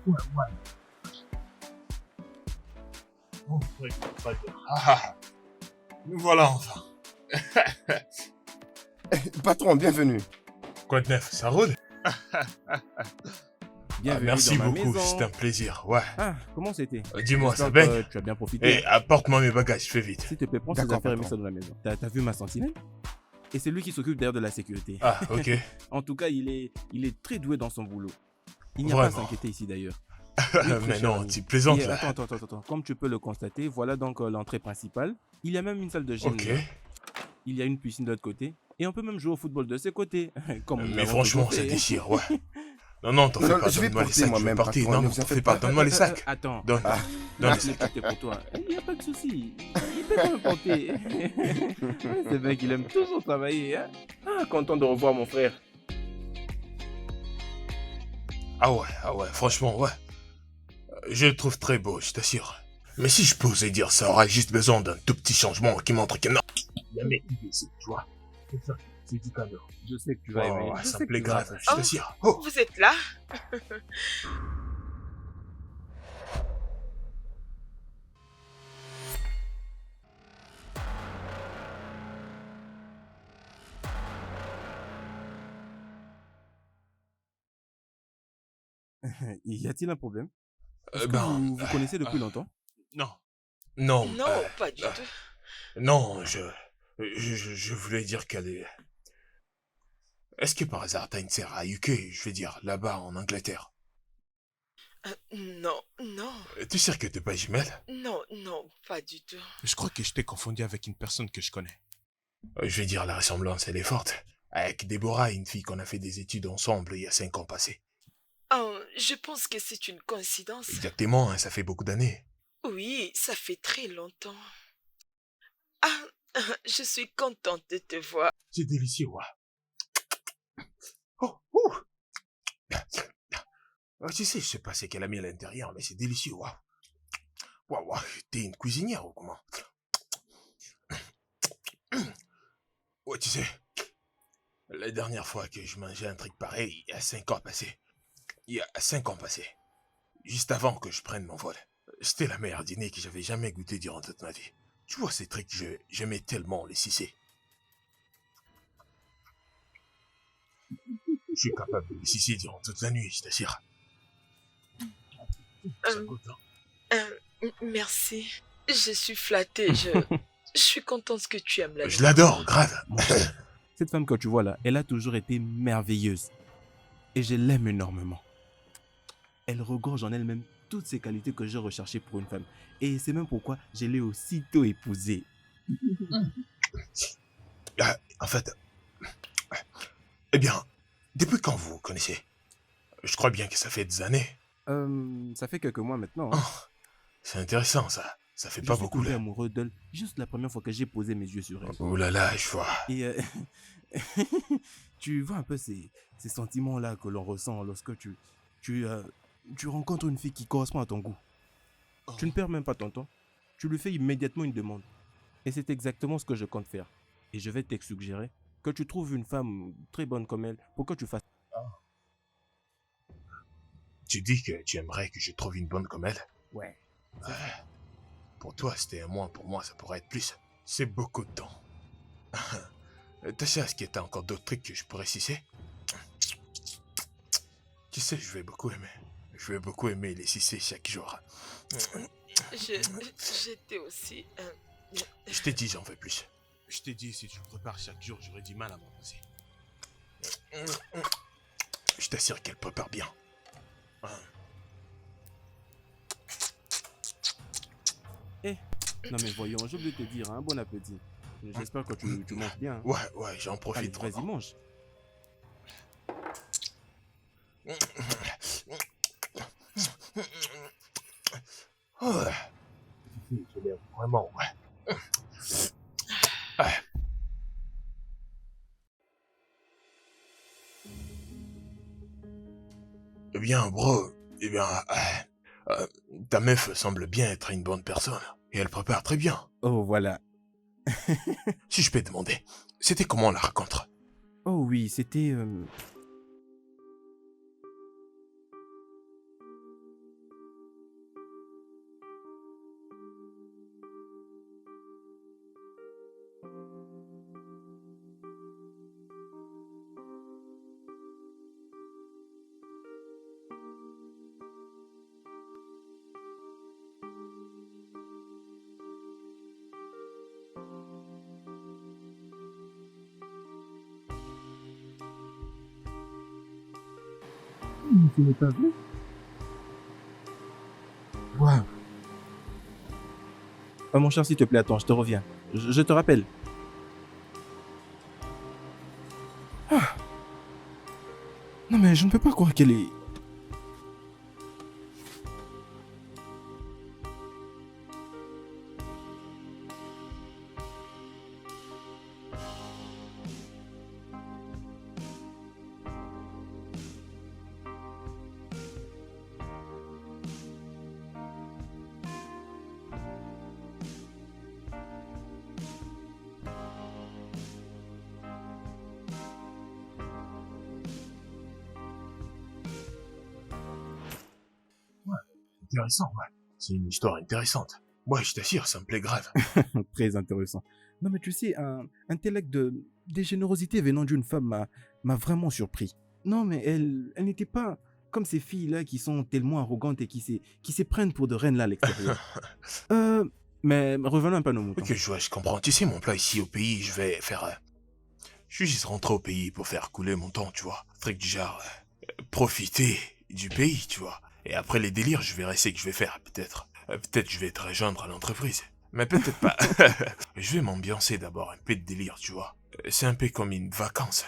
Ouais, ouais. Oh, ouais, pas dire. Ah, nous voilà enfin. Patron, bienvenue. Quoi de neuf, ça roule? Bienvenue Merci dans ma beaucoup, maison. c'était un plaisir, ouais. Ah, comment c'était? Dis-moi, ça J'espère baigne? que tu as bien profité. Et apporte-moi mes bagages, fais vite. S'il te plaît, prends ces D'accord, affaires et mets patron. ça dans la maison. T'as vu ma sentinelle? Et c'est lui qui s'occupe d'ailleurs de la sécurité. Ah, ok. En tout cas, il est très doué dans son boulot. Il n'y a pas à Vraiment. s'inquiéter ici d'ailleurs. Mais cher non, ami. tu plaisantes Et là. attends. Comme tu peux le constater, voilà donc l'entrée principale. Il y a même une salle de gym. Ok. là. Il y a une piscine de l'autre côté. Et on peut même jouer au football de ses côtés. Comme nous Mais l'avons franchement, toujours ça fait. déchire, ouais. Non, t'en Non, fais non, pas, je vais donne-moi les porter sacs, je vais moi-même, partir. patron, Non, ne non, vous t'en en fais faites pas, pas. donne-moi les sacs. Attends. Donne, Ah. donne les Je l'ai sacs. porté pour toi. Il n'y a pas de souci. Il peut quand même porter. C'est vrai qu'il aime toujours travailler. Hein? Ah, content de revoir mon frère. Ah ouais, franchement, ouais. Je le trouve très beau, je t'assure. Mais si je posais dire ça, aurait juste besoin d'un tout petit changement qui montre que non. Il y a un mec qui vit ici, tu vois. C'est ça, c'est du cadeau. Je sais que tu vas aimer. Oh, Je ça sais me que plaît tu vas grave, je apprécier. t'assure. Oh, Vous êtes là? Y a-t-il un problème? Est-ce que ben, vous connaissez depuis longtemps? non. Non, Non, pas du tout. non, je voulais dire qu'elle est... Est-ce que par hasard t'as une sœur à UK, je veux dire, là-bas en Angleterre? Non, non, Tu sais que t'es pas jumelle? non, pas du tout. Je crois que je t'ai confondu avec une personne que je connais. Je vais dire, la ressemblance, elle est forte. Avec Déborah, une fille qu'on a fait des études ensemble il y a 5 ans passés. Oh, je pense que c'est une coïncidence. Exactement, hein, ça fait beaucoup d'années. Oui, ça fait très longtemps. Ah, je suis contente de te voir. C'est délicieux, ouais. Oh, ouh. Tu sais, je sais pas ce qu'elle a mis à l'intérieur, mais c'est délicieux, waouh. Waouh, t'es une cuisinière ou comment? Ouais, tu sais, la dernière fois que je mangeais un truc pareil, il y a 5 ans passés. Il y a 5 ans passés. Juste avant que je prenne mon vol. C'était la meilleure dîner que j'avais jamais goûté durant toute ma vie. Tu vois, ces trucs, j'aimais tellement les sucer. Je suis capable de les sucer durant toute la nuit, je t'assure. Ça Euh, goûte, hein. Merci. Je suis flattée. Je suis contente que tu aimes la Je l'adore, grave. Cette femme que tu vois là, elle a toujours été merveilleuse. Et je l'aime énormément. Elle regorge en elle-même toutes ces qualités que j'ai recherchées pour une femme. Et c'est même pourquoi je l'ai aussitôt épousée. En fait, eh bien, depuis quand vous vous connaissez? Je crois bien que ça fait des années. Ça fait quelques mois maintenant. Hein. Oh, c'est intéressant, ça. Ça fait Je pas suis beaucoup, tombé là. amoureux d'elle juste la première fois que j'ai posé mes yeux sur elle. Oh là là, je vois. Et tu vois un peu ces sentiments-là que l'on ressent lorsque tu rencontres une fille qui correspond à ton goût. Oh. Tu ne perds même pas ton temps. Tu lui fais immédiatement une demande. Et c'est exactement ce que je compte faire. Et je vais te suggérer que tu trouves une femme très bonne comme elle pour que tu fasses... Tu dis que tu aimerais que je trouve une bonne comme elle? Ouais. Pour toi, c'était un mois, pour moi, ça pourrait être plus. C'est beaucoup de temps. Tu sais, est-ce qu'il y a encore d'autres trucs que je pourrais sucer? Tu sais, je vais beaucoup aimer. Je vais beaucoup aimer les sucer chaque jour. J'étais aussi... Je t'ai dit, j'en veux plus. Je t'ai dit, si tu me prépares chaque jour, j'aurais du mal à m'en passer. Je t'assure qu'elle prépare bien. Non mais voyons, j'ai oublié de te dire, hein, bon appétit. J'espère que tu manges bien. Hein. Ouais, j'en Allez, profite. vas-y, vraiment. mange. Ouais. Je l'aime vraiment, ouais. Ouais. Eh bien, bro, ta meuf semble bien être une bonne personne. Et elle prépare très bien. Oh voilà. Si je peux demander, c'était comment la rencontre? Oh, 'Vo, voilà. Oh oui, c'était... Oh, oui, c'était... Tu n'es pas venu? Waouh. Mon cher, s'il te plaît, attends, je te reviens. Je te rappelle. Ah. Non mais je ne peux pas croire qu'elle est... Intéressant, ouais. C'est une histoire intéressante. Ouais, je t'assure, ça me plaît grave. Très intéressant. Non mais tu sais, un tel acte de générosité venant d'une femme m'a vraiment surpris. Non mais elle n'était pas comme ces filles-là qui sont tellement arrogantes et qui se prennent pour de reines là à l'extérieur. Mais revenons un peu à nos moutons. Ok, je comprends. Tu sais, mon plan ici au pays, je vais faire... je suis juste rentré au pays pour faire couler mon temps, tu vois. Truc du genre... profiter du pays, tu vois. Et après les délires, je verrai ce que je vais faire, peut-être. Peut-être je vais te rejoindre à l'entreprise. Mais peut-être pas. Je vais m'ambiancer d'abord, un peu de délire, tu vois. C'est un peu comme une vacance.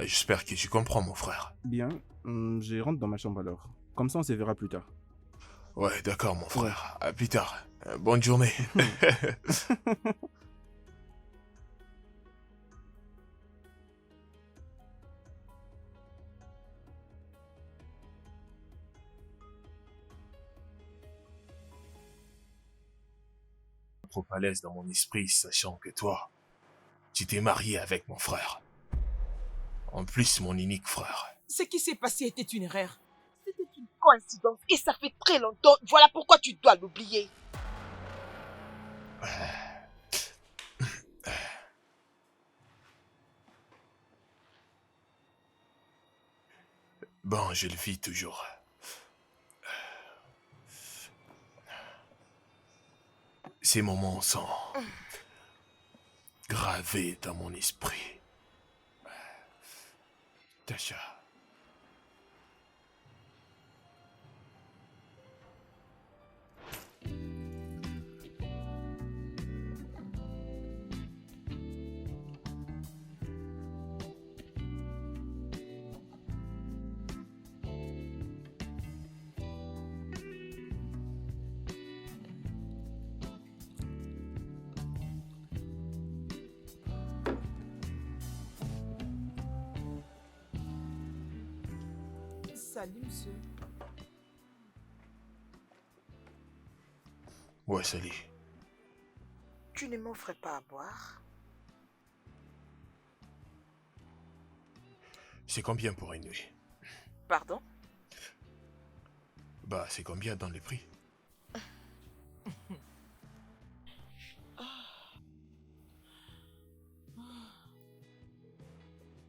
J'espère que tu comprends, mon frère. Bien, je rentre dans ma chambre alors. Comme ça on se verra plus tard. Ouais, d'accord, mon frère. À plus tard. Bonne journée. Trop à l'aise dans mon esprit, sachant que toi, tu t'es marié avec mon frère. En plus, mon unique frère. Ce qui s'est passé était une erreur. C'était une coïncidence et ça fait très longtemps. Voilà pourquoi tu dois l'oublier. Bon, je le vis toujours. Ces moments sont gravés dans mon esprit. Tasha. Salut, monsieur. Ouais, salut. Tu ne m'offres pas à boire? C'est combien pour une nuit? Pardon? Bah, c'est combien dans les prix?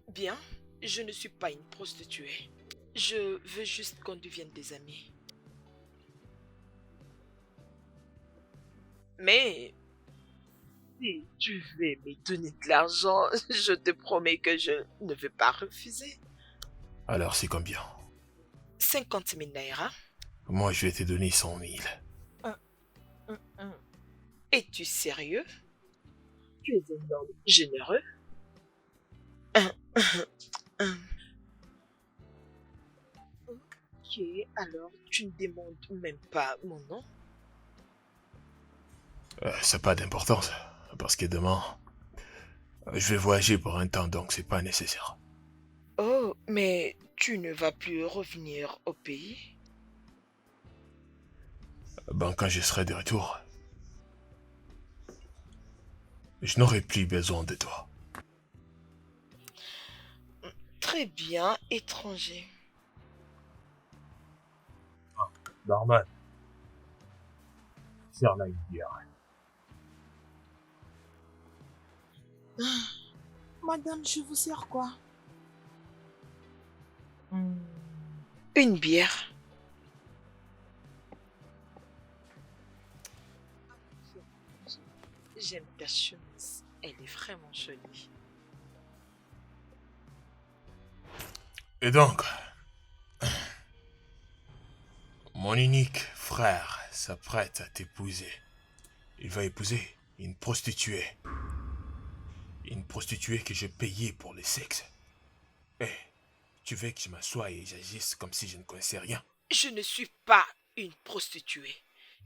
Bien, je ne suis pas une prostituée. Je veux juste qu'on devienne des amis. Mais si tu veux me donner de l'argent, je te promets que je ne vais pas refuser. Alors, c'est combien? 50 000 naira. Moi, je vais te donner 100 000. Es-tu sérieux? Tu es un homme généreux. Ok, alors tu ne demandes même pas mon nom? Ça n'a pas d'importance. Parce que demain, je vais voyager pour un temps, donc c'est pas nécessaire. Oh, mais tu ne vas plus revenir au pays? Ben, quand je serai de retour, je n'aurai plus besoin de toi. Très bien, étranger. Normal. Faire la bière. Madame, je vous sers quoi? Une bière. J'aime ta chemise. Elle est vraiment jolie. Et donc, Mon unique frère s'apprête à t'épouser. Il va épouser une prostituée. Une prostituée que j'ai payée pour le sexe. Eh, tu veux que je m'assoie et j'agisse comme si je ne connaissais rien? Je ne suis pas une prostituée.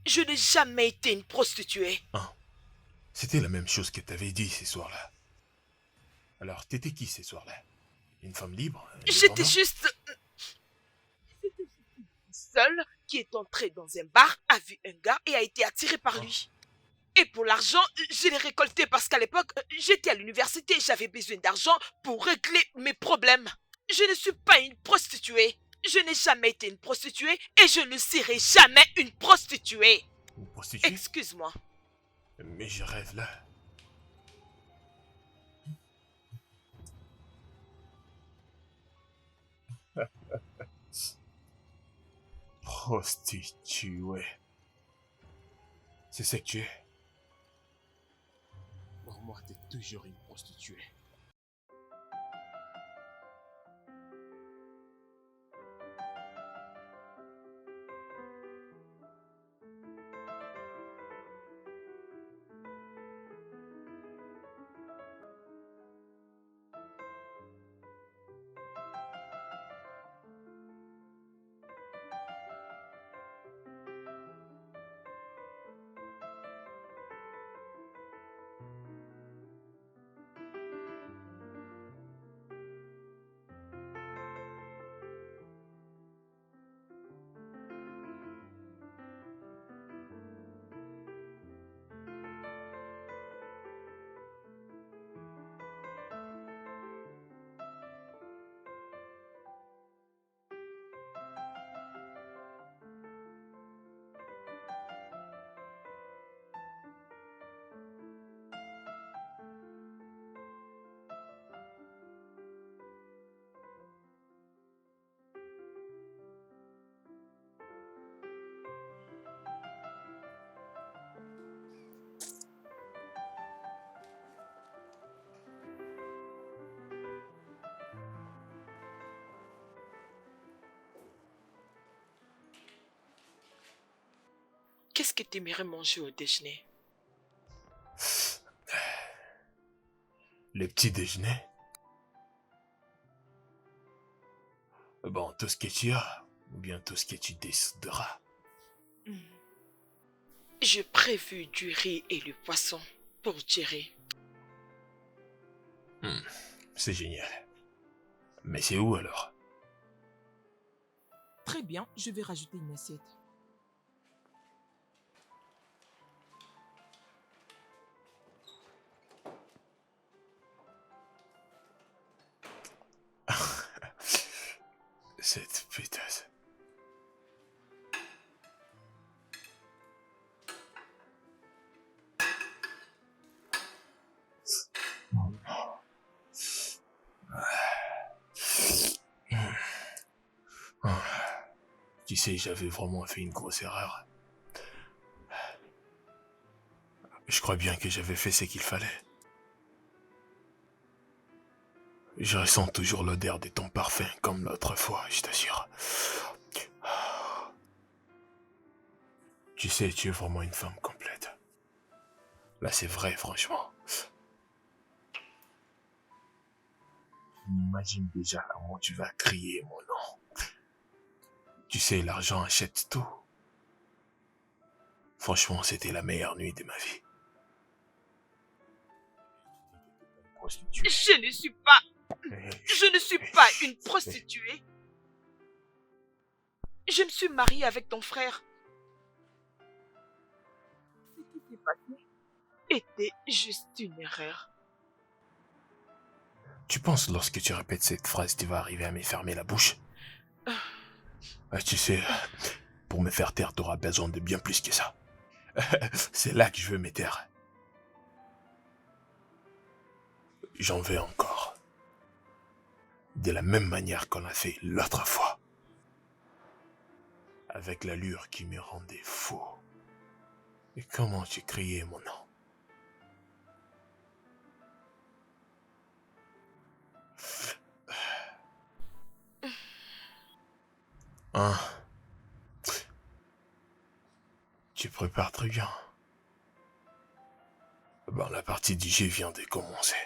Je n'ai jamais été une prostituée. Hein? C'était la même chose que t'avais dit ce soir-là. Alors, t'étais qui ce soir-là? Une femme libre? J'étais indépendante? juste seule qui est entrée dans un bar, a vu un gars et a été attirée par lui. Et pour l'argent, je l'ai récolté parce qu'à l'époque, j'étais à l'université et j'avais besoin d'argent pour régler mes problèmes. Je ne suis pas une prostituée. Je n'ai jamais été une prostituée et je ne serai jamais une prostituée. Une prostituée? Excuse-moi. Mais je rêve là. Prostituée. C'est ça que tu es? Pour moi, t'es toujours une prostituée. Qu'est-ce que tu aimerais manger au déjeuner? Le petit déjeuner? Bon, tout ce que tu as, ou bien tout ce que tu décideras. J'ai prévu du riz et du poisson pour Jerry. C'est génial. Mais c'est où alors? Très bien, je vais rajouter une assiette. Cette pétasse. Tu sais, j'avais vraiment fait une grosse erreur. Je crois bien que j'avais fait ce qu'il fallait. Je ressens toujours l'odeur de ton parfum comme l'autre fois, je t'assure. Tu sais, tu es vraiment une femme complète. Là, c'est vrai, franchement. Imagine déjà comment tu vas crier mon nom. Tu sais, l'argent achète tout. Franchement, c'était la meilleure nuit de ma vie. Prostituée. Je ne suis pas... Je ne suis pas une prostituée. Je me suis mariée avec ton frère. Ce qui s'est passé était juste une erreur. Tu penses lorsque tu répètes cette phrase, tu vas arriver à me fermer la bouche? Tu sais, pour me faire taire, t'auras besoin de bien plus que ça. C'est là que je veux me taire. J'en veux encore. De la même manière qu'on l'a fait l'autre fois. Avec l'allure qui me rendait fou. Et comment tu criais mon nom. Hein? Tu prépares très bien. Bon, la partie du jeu vient de commencer.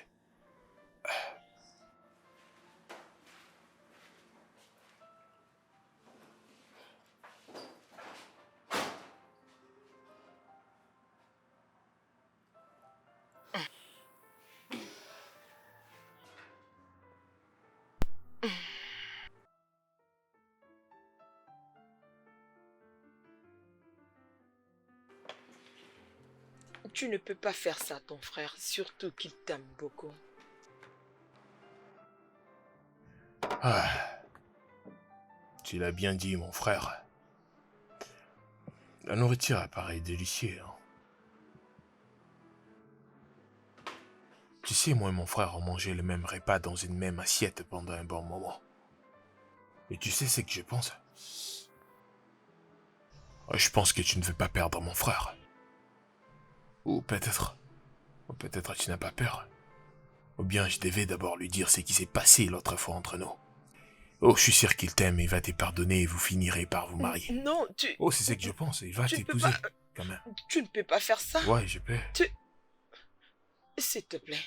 Tu ne peux pas faire ça à ton frère, surtout qu'il t'aime beaucoup. Ah, tu l'as bien dit, mon frère. La nourriture apparaît délicieuse. Hein. Tu sais, moi et mon frère, on mangeait le même repas dans une même assiette pendant un bon moment. Et tu sais ce que je pense? Je pense que tu ne veux pas perdre mon frère. Ou peut-être tu n'as pas peur. Ou bien je devais d'abord lui dire ce qui s'est passé l'autre fois entre nous. Oh, je suis sûr qu'il t'aime et va te pardonner et vous finirez par vous marier. Non, Oh, c'est ce que je pense, il va tu ne peux t'épouser, pas... quand même. Tu ne peux pas faire ça. Ouais, je peux. S'il te plaît.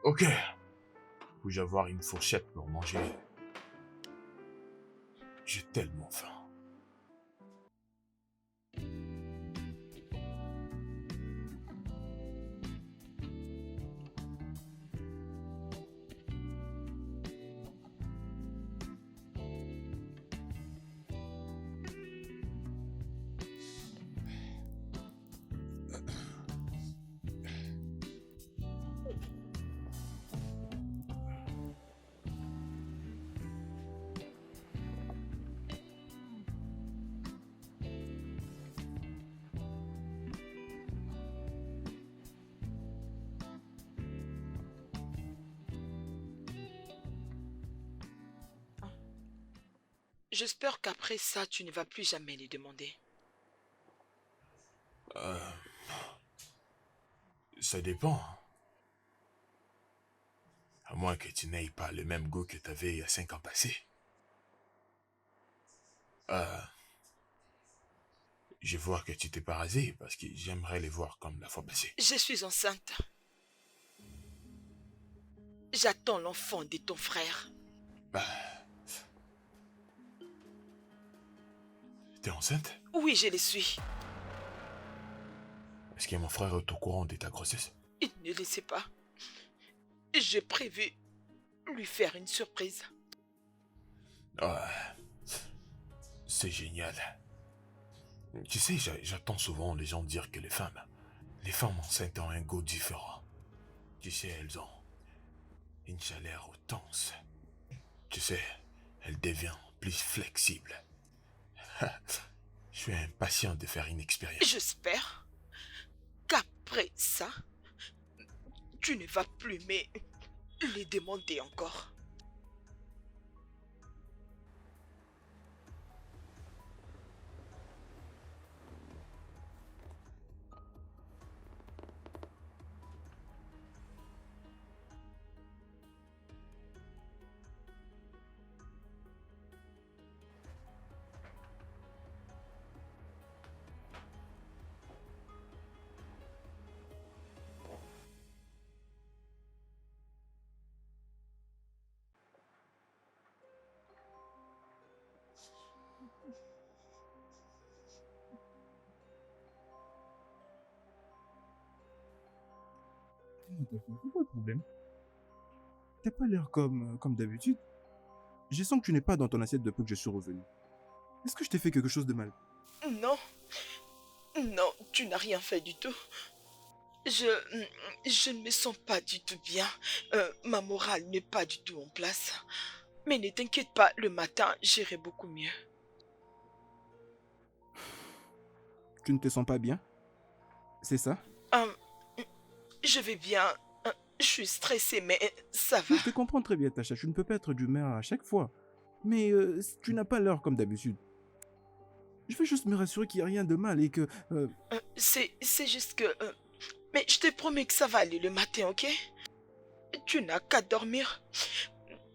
Ok. Puis-je avoir une fourchette pour manger? J'ai tellement faim. J'espère qu'après ça, tu ne vas plus jamais les demander. Ça dépend. À moins que tu n'aies pas le même goût que tu avais il y a 5 ans passés. Je vois que tu t'es pas rasé parce que j'aimerais les voir comme la fois passée. Je suis enceinte. J'attends l'enfant de ton frère. T'es enceinte? Oui, je le suis. Est-ce que mon frère est au courant de ta grossesse? Il ne le sait pas. J'ai prévu lui faire une surprise. C'est génial. Tu sais, j'entends souvent les gens dire que les femmes enceintes ont un goût différent. Tu sais, elles ont une chaleur intense. Tu sais, elles deviennent plus flexibles. Je suis impatient de faire une expérience. J'espère qu'après ça, tu ne vas plus les demander encore. C'est quoi le problème? T'as pas l'air comme d'habitude. Je sens que tu n'es pas dans ton assiette depuis que je suis revenu. Est-ce que je t'ai fait quelque chose de mal? Non, non, tu n'as rien fait du tout. Je ne me sens pas du tout bien. Ma morale n'est pas du tout en place. Mais ne t'inquiète pas, le matin, j'irai beaucoup mieux. Tu ne te sens pas bien? C'est ça? Je vais bien, Je suis stressée, mais ça va. Oui, je te comprends très bien, Tacha. Tu ne peux pas être d'humeur à chaque fois. Mais tu n'as pas l'heure comme d'habitude. Je veux juste me rassurer qu'il n'y a rien de mal et que... C'est juste que... mais je te promets que ça va aller le matin, ok? Tu n'as qu'à dormir.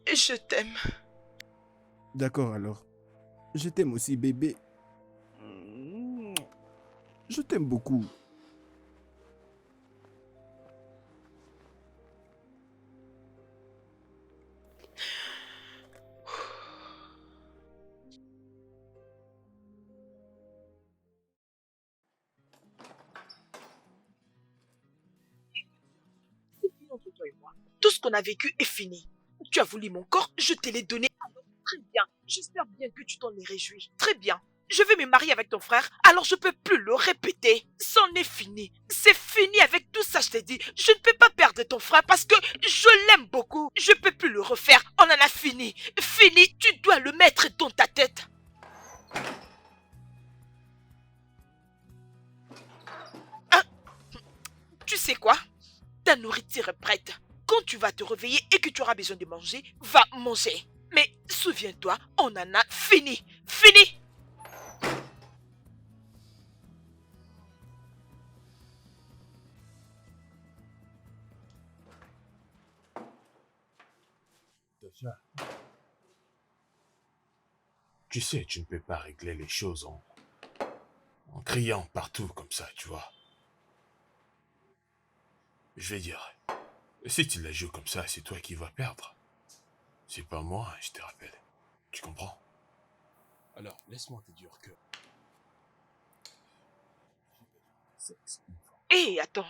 Je t'aime. D'accord alors. Je t'aime aussi, bébé. Je t'aime beaucoup. C'est fini entre toi et moi. Tout ce qu'on a vécu est fini. Tu as voulu mon corps, je te l'ai donné. Alors, très bien. J'espère bien que tu t'en es réjoui. Très bien. Je vais me marier avec ton frère, alors je peux plus le répéter. C'en est fini. C'est fini avec tout ça, je t'ai dit. Je ne peux pas perdre ton frère parce que je l'aime beaucoup. Je peux plus le refaire. On en a fini. Fini, tu dois le mettre dans ta tête. Hein? Tu sais quoi? Ta nourriture est prête. Quand tu vas te réveiller et que tu auras besoin de manger, va manger. Mais souviens-toi, on en a fini. Fini! Tasha, tu sais, tu ne peux pas régler les choses en criant partout comme ça, tu vois. Je vais dire, si tu la joues comme ça, c'est toi qui vas perdre. C'est pas moi, je te rappelle. Tu comprends? Alors, laisse-moi te dire que... Hé, attends.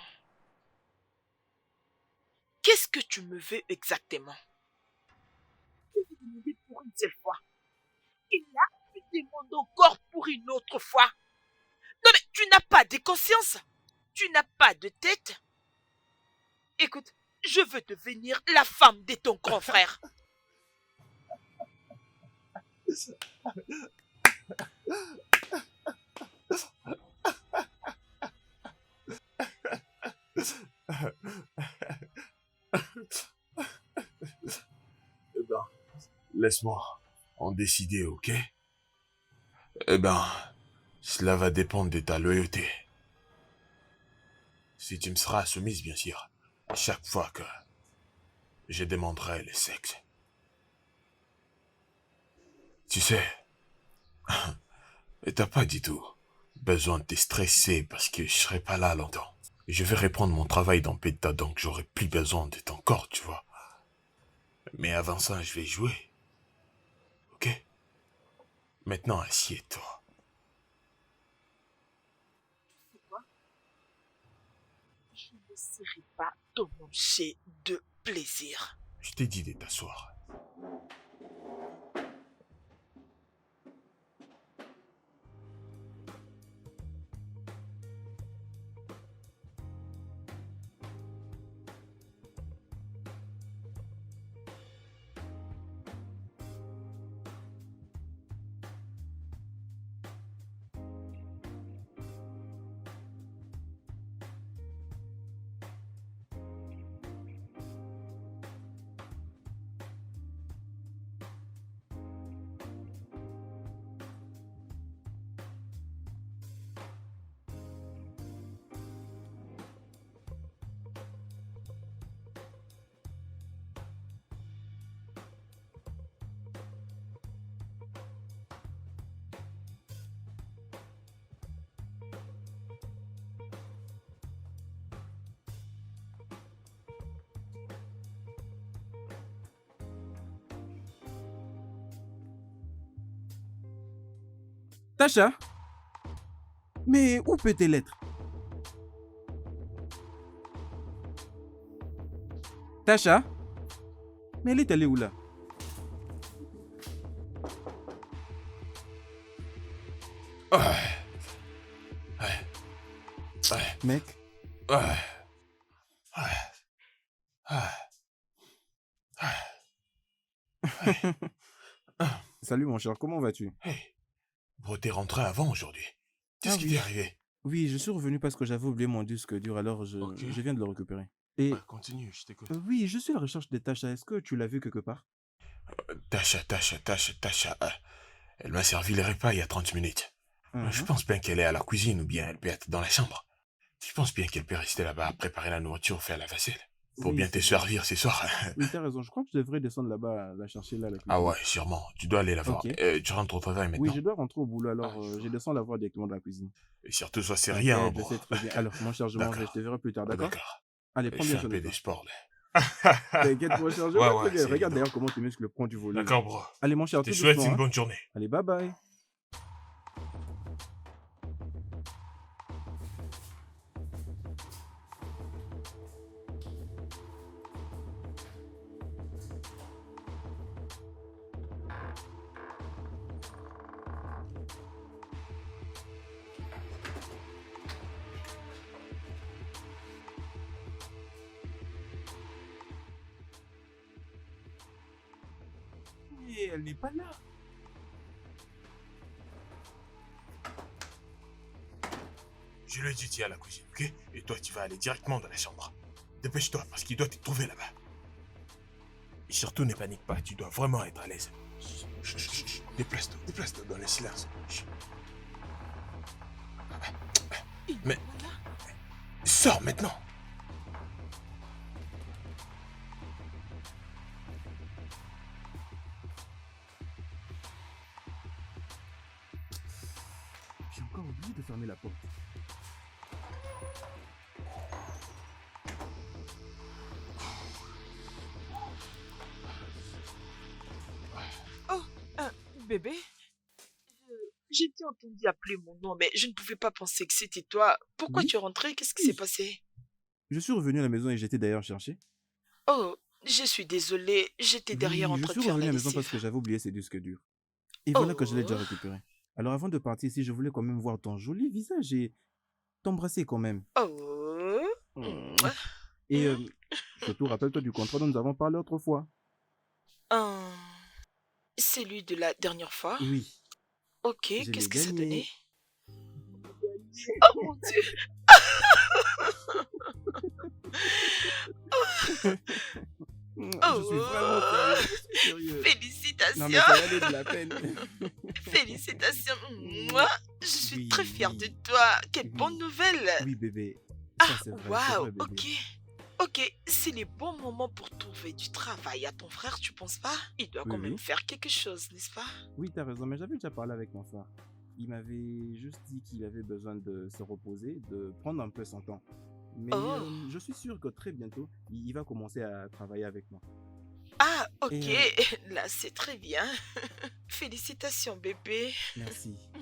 Qu'est-ce que tu me veux exactement? Je vais te demander pour une seule fois. Et là, tu demandes encore pour une autre fois. Non mais tu n'as pas de conscience. Tu n'as pas de tête. Écoute, je veux devenir la femme de ton grand frère. Eh ben, laisse-moi en décider, ok? Eh ben, cela va dépendre de ta loyauté. Si tu me seras soumise, bien sûr, chaque fois que je demanderai le sexe. Tu sais, t'as pas du tout besoin de te stresser parce que je serai pas là longtemps. Je vais reprendre mon travail dans Peta, donc j'aurai plus besoin de ton corps, tu vois. Mais avant ça, je vais jouer. Ok? Maintenant, assieds-toi. Je ne serai pas te manger de plaisir. Je t'ai dit de t'asseoir. Tacha? Mais où peut-elle être? Tacha? Mais elle est allée où là? Ouais. Ouais. Ouais. Mec, Ouais. Ouais. Ouais. salut mon cher, comment vas-tu? Hey, bro, t'es rentré avant aujourd'hui. Qu'est-ce Ah qui oui. t'est arrivé? Oui, je suis revenu parce que j'avais oublié mon disque dur, alors Ok. je viens de le récupérer. Et Ouais, continue, je t'écoute. oui, je suis à la recherche de Tasha. Est-ce que tu l'as vue quelque part? Tasha. Elle m'a servi les repas il y a 30 minutes. Je Mhm. pense bien qu'elle est à la cuisine ou bien elle peut être dans la chambre. Je pense bien qu'elle peut rester là-bas à préparer la nourriture, faire la vaisselle. Pour Oui, bien te c'est vrai. servir ce soir. Oui, t'as raison. Je crois que je devrais descendre là-bas, la chercher là, à la Ah cuisine. ouais, sûrement. Tu dois aller la voir. Ok. Tu rentres au travail Oui, maintenant? je dois rentrer au boulot, Ah, alors je descends la voir directement de la cuisine. et surtout, sois sérieux, hein, T'inquiète, je bon. sais très bien. Alors, mon cher, je m'en vais. Je te D'accord. verrai plus tard, Ah, d'accord? d'accord. Allez, Je prends fais bien un soin de peu de toi. sport, là. T'inquiète, mon cher, je Ouais, vois très ouais, bien. c'est Regarde évident. d'ailleurs comment tes muscles prennent du volume. D'accord, bro. Allez, mon Je cher, te tout souhaite doucement, une hein. bonne journée. Allez, bye bye. Mais elle n'est pas là. Je lui ai dit, tu es à la cuisine, ok? Et toi, tu vas aller directement dans la chambre. Dépêche-toi, parce qu'il doit te trouver là-bas. Et surtout, ne panique pas, tu dois vraiment être à l'aise. Chut. Déplace-toi dans le silence. Chut. Il Mais- n'est pas là. Sors maintenant! J'ai encore oublié de fermer la porte. Oh, bébé, J'ai t'ai entendu appeler mon nom, mais je ne pouvais pas penser que c'était toi. Pourquoi Oui? tu es rentré? Qu'est-ce qui Oui. s'est passé? Je suis revenu à la maison et j'étais d'ailleurs cherché. Oh, je suis désolée, j'étais derrière Oui, en je train de suis faire revenu la à la maison parce lessive. que j'avais oublié ces disques durs. Et voilà que je l'ai Oh, déjà récupéré. Alors avant de partir ici, je voulais quand même voir ton joli visage et t'embrasser quand même. oh. Mouah. Mouah. Et surtout, rappelle-toi du contrat dont nous avons parlé autrefois. Hum, Celui de la dernière fois. Oui, Ok, je qu'est-ce l'ai que ça donnait? gagné. Oh mon Dieu. Je suis vraiment sérieux, Oh, je suis sérieux. Non mais félicitations, ça valait de la peine. félicitations. Moi, je suis très fière de Oui, toi. Quelle bonne oui, nouvelle. oui bébé. Ah, Ça c'est vrai waouh, bébé. ok. Ok, c'est le bon moment pour trouver du travail à ton frère, tu penses pas? Il doit Oui, quand même oui. faire quelque chose, n'est-ce pas? Oui, t'as raison, mais j'avais déjà parlé avec mon frère. Il m'avait juste dit qu'il avait besoin de se reposer, de prendre un peu son temps. Mais Oh, je suis sûr que très bientôt, il va commencer à travailler avec moi. ah, Et ok, là c'est très bien. Félicitations, bébé.